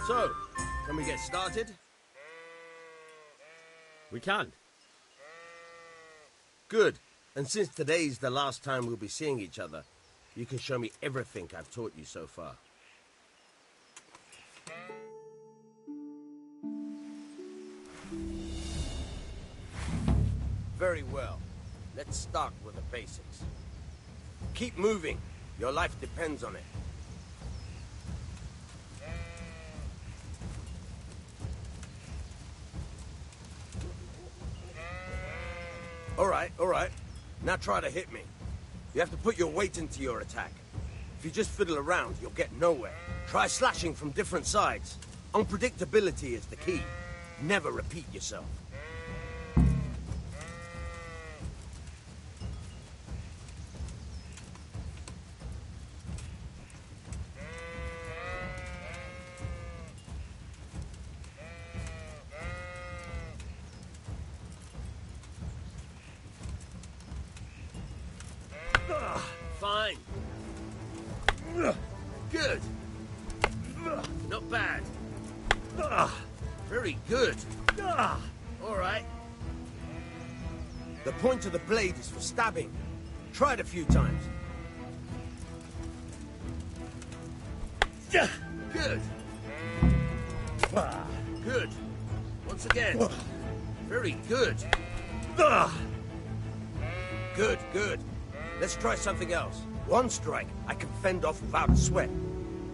So, can we get started? We can. Good. And since today's the last time we'll be seeing each other, you can show me everything I've taught you so far. Very well. Let's start with the basics. Keep moving. Your life depends on it. All right. Now try to hit me. You have to put your weight into your attack. If you just fiddle around, you'll get nowhere. Try slashing from different sides. Unpredictability is the key. Never repeat yourself. Fine. Good. Not bad. Very good. All right. The point of the blade is for stabbing. Try it a few times. Good. Good. Once again. Very good. Good. Let's try something else. One strike, I can fend off without a sweat.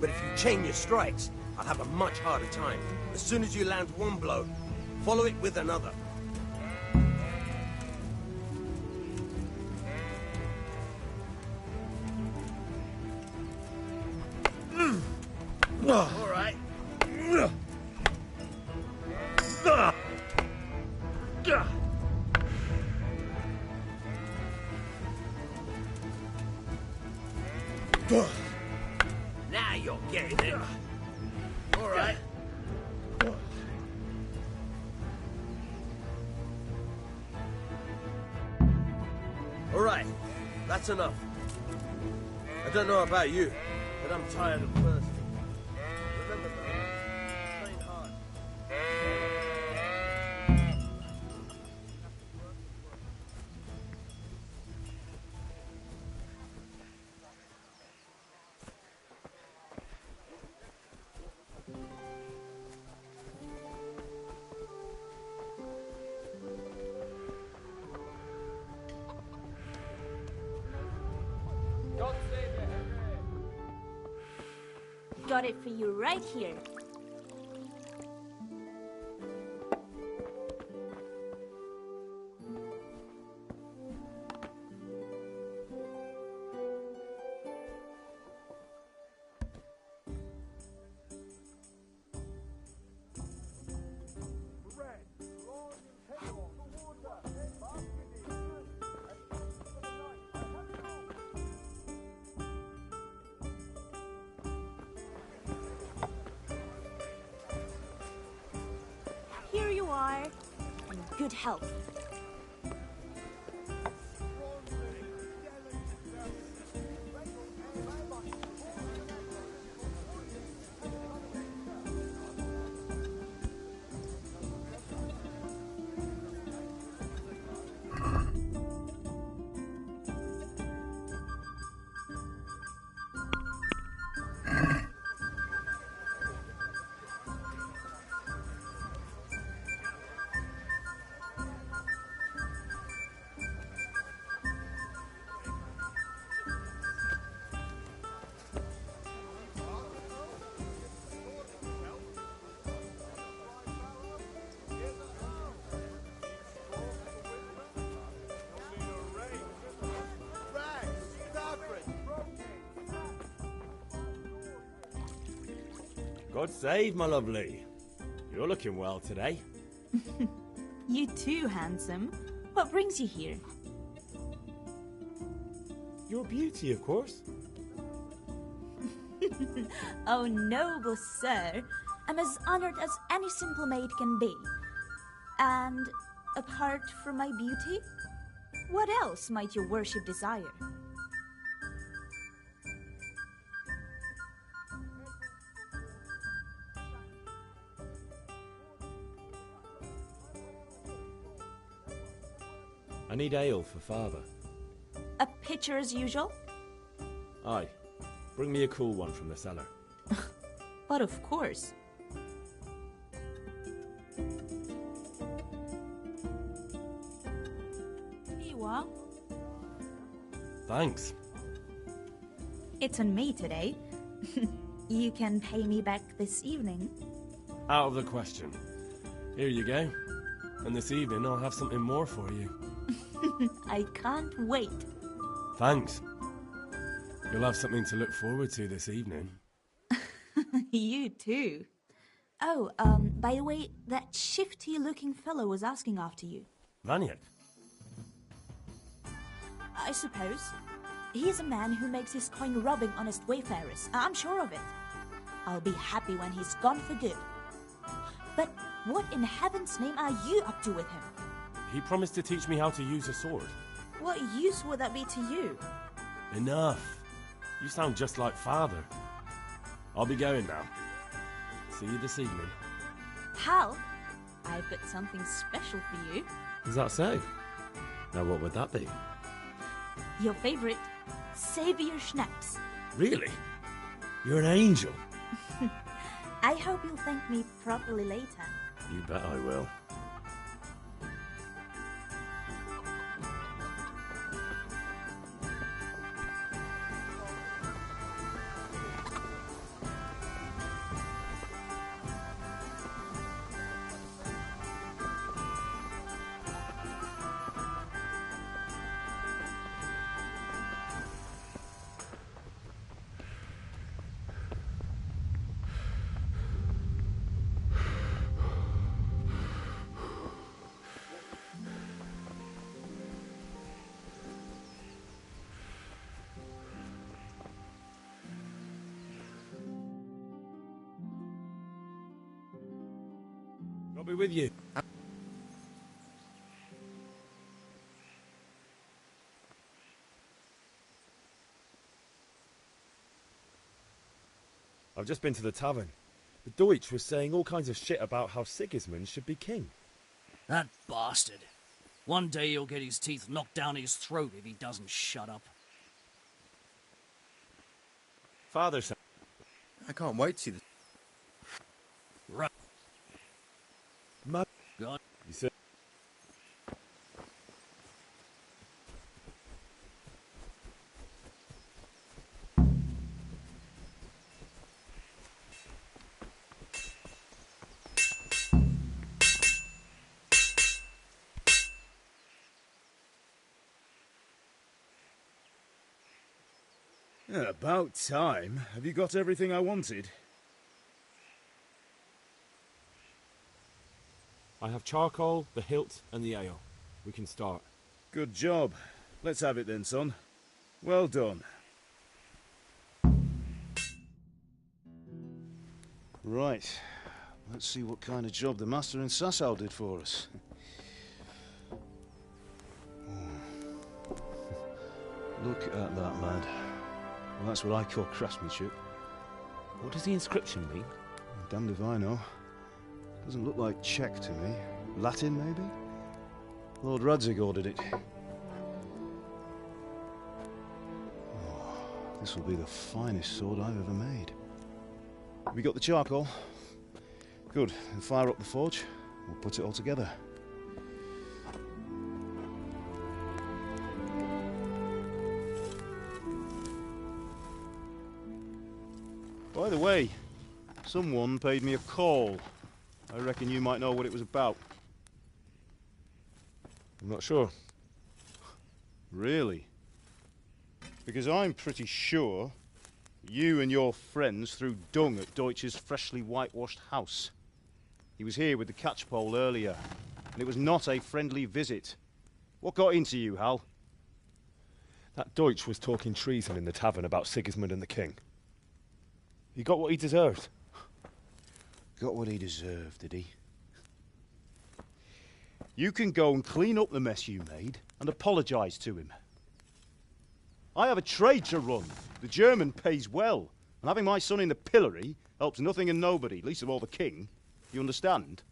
But if you chain your strikes, I'll have a much harder time. As soon as you land one blow, follow it with another. All right. All right. All right, that's enough. I don't know about you, but I'm tired of thirsty. Remember though, train hard. Got it for you right here. Here you are, in good health. God save, my lovely. You're looking well today. You too, handsome. What brings you here? Your beauty, of course. Oh, noble sir. I'm as honored as any simple maid can be. And apart from my beauty, what else might your worship desire? I need ale for father. A pitcher as usual? Aye. Bring me a cool one from the cellar. But of course. Here you are. Thanks. It's on me today. You can pay me back this evening. Out of the question. Here you go. And this evening I'll have something more for you. I can't wait. Thanks. You'll have something to look forward to this evening. You too. Oh, by the way, that shifty-looking fellow was asking after you. Vanyek? I suppose. He's a man who makes his coin robbing honest wayfarers. I'm sure of it. I'll be happy when he's gone for good. But what in heaven's name are you up to with him? He promised to teach me how to use a sword. What use would that be to you? Enough. You sound just like father. I'll be going now. See you this evening. Hal, I've got something special for you. Is that so? Now what would that be? Your favorite, Savior Schnapps. Really? You're an angel. I hope you'll thank me properly later. You bet I will. be with you. I've just been to the tavern. The Deutsch was saying all kinds of shit about how Sigismund should be king. That bastard. One day he'll get his teeth knocked down his throat if he doesn't shut up. Father said... I can't wait to see the... Right. God. You said... About time. Have you got everything I wanted? I have charcoal, the hilt, and the ale. We can start. Good job. Let's have it then, son. Well done. Right. Let's see what kind of job the master in Sasau did for us. Look at that, lad. Well, that's what I call craftsmanship. What does the inscription mean? Damned if I know. Doesn't look like Czech to me. Latin, maybe? Lord Radzig ordered it. Oh, this will be the finest sword I've ever made. Have you got the charcoal? Good. Then fire up the forge. We'll put it all together. By the way, someone paid me a call. I reckon you might know what it was about. I'm not sure. Really? Because I'm pretty sure you and your friends threw dung at Deutsch's freshly whitewashed house. He was here with the catchpole earlier, and it was not a friendly visit. What got into you, Hal? That Deutsch was talking treason in the tavern about Sigismund and the king. He got what he deserved. Got what he deserved, did he? You can go and clean up the mess you made and apologise to him. I have a trade to run. The German pays well, and having my son in the pillory helps nothing and nobody, least of all the king. You understand?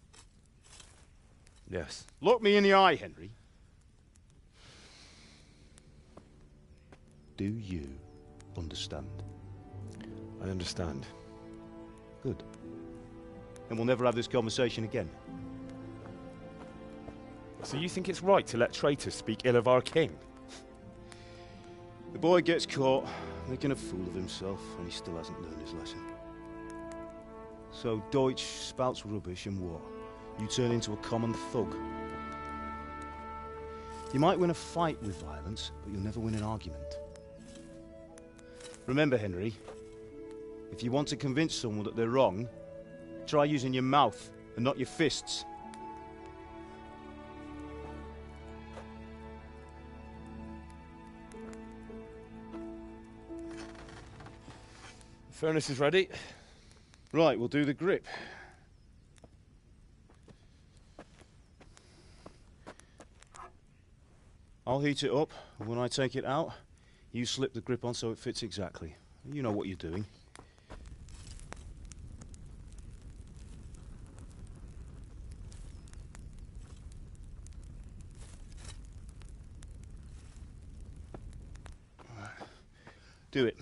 Yes. Look me in the eye, Henry. Do you understand? I understand. Good. And we'll never have this conversation again. So you think it's right to let traitors speak ill of our king? The boy gets caught making a fool of himself, and he still hasn't learned his lesson. So Deutsch spouts rubbish, and what? You turn into a common thug. You might win a fight with violence, but you'll never win an argument. Remember, Henry, if you want to convince someone that they're wrong, try using your mouth and not your fists. The furnace is ready. Right, we'll do the grip. I'll heat it up, and when I take it out, you slip the grip on so it fits exactly. You know what you're doing. Do it.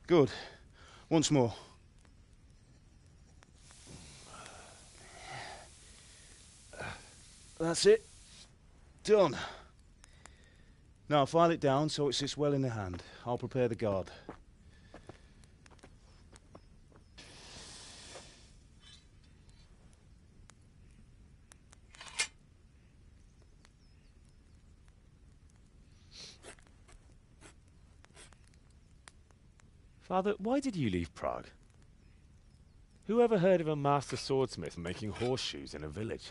Good. Once more. That's it. Done. Now file it down so it sits well in the hand. I'll prepare the guard. Father, why did you leave Prague? Who ever heard of a master swordsmith making horseshoes in a village?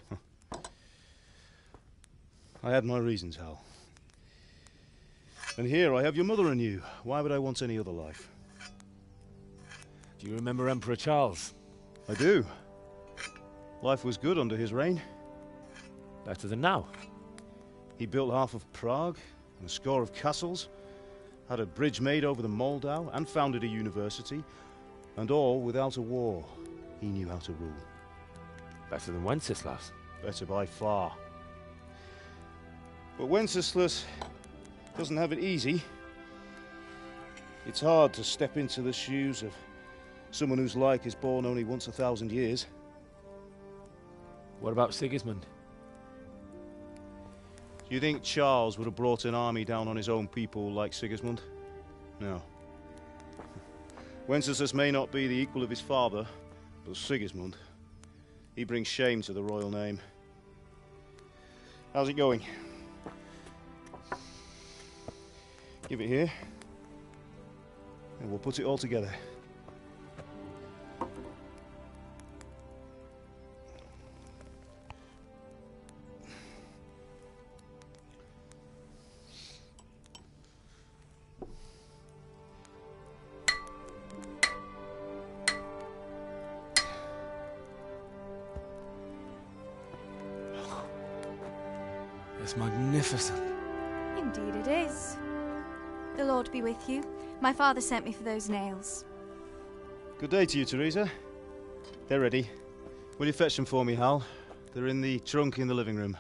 I had my reasons, Hal. And here I have your mother and you. Why would I want any other life? Do you remember Emperor Charles? I do. Life was good under his reign. Better than now. He built half of Prague and a score of castles, had a bridge made over the Moldau, and founded a university, and all without a war. He knew how to rule. Better than Wenceslaus? Better by far. But Wenceslaus doesn't have it easy. It's hard to step into the shoes of someone whose like is born only once 1,000 years. What about Sigismund? Do you think Charles would have brought an army down on his own people like Sigismund? No. Wenceslaus may not be the equal of his father, but Sigismund, he brings shame to the royal name. How's it going? Give it here, and we'll put it all together. It's magnificent. Indeed it is. The Lord be with you. My father sent me for those nails. Good day to you, Teresa. They're ready. Will you fetch them for me, Hal? They're in the trunk in the living room.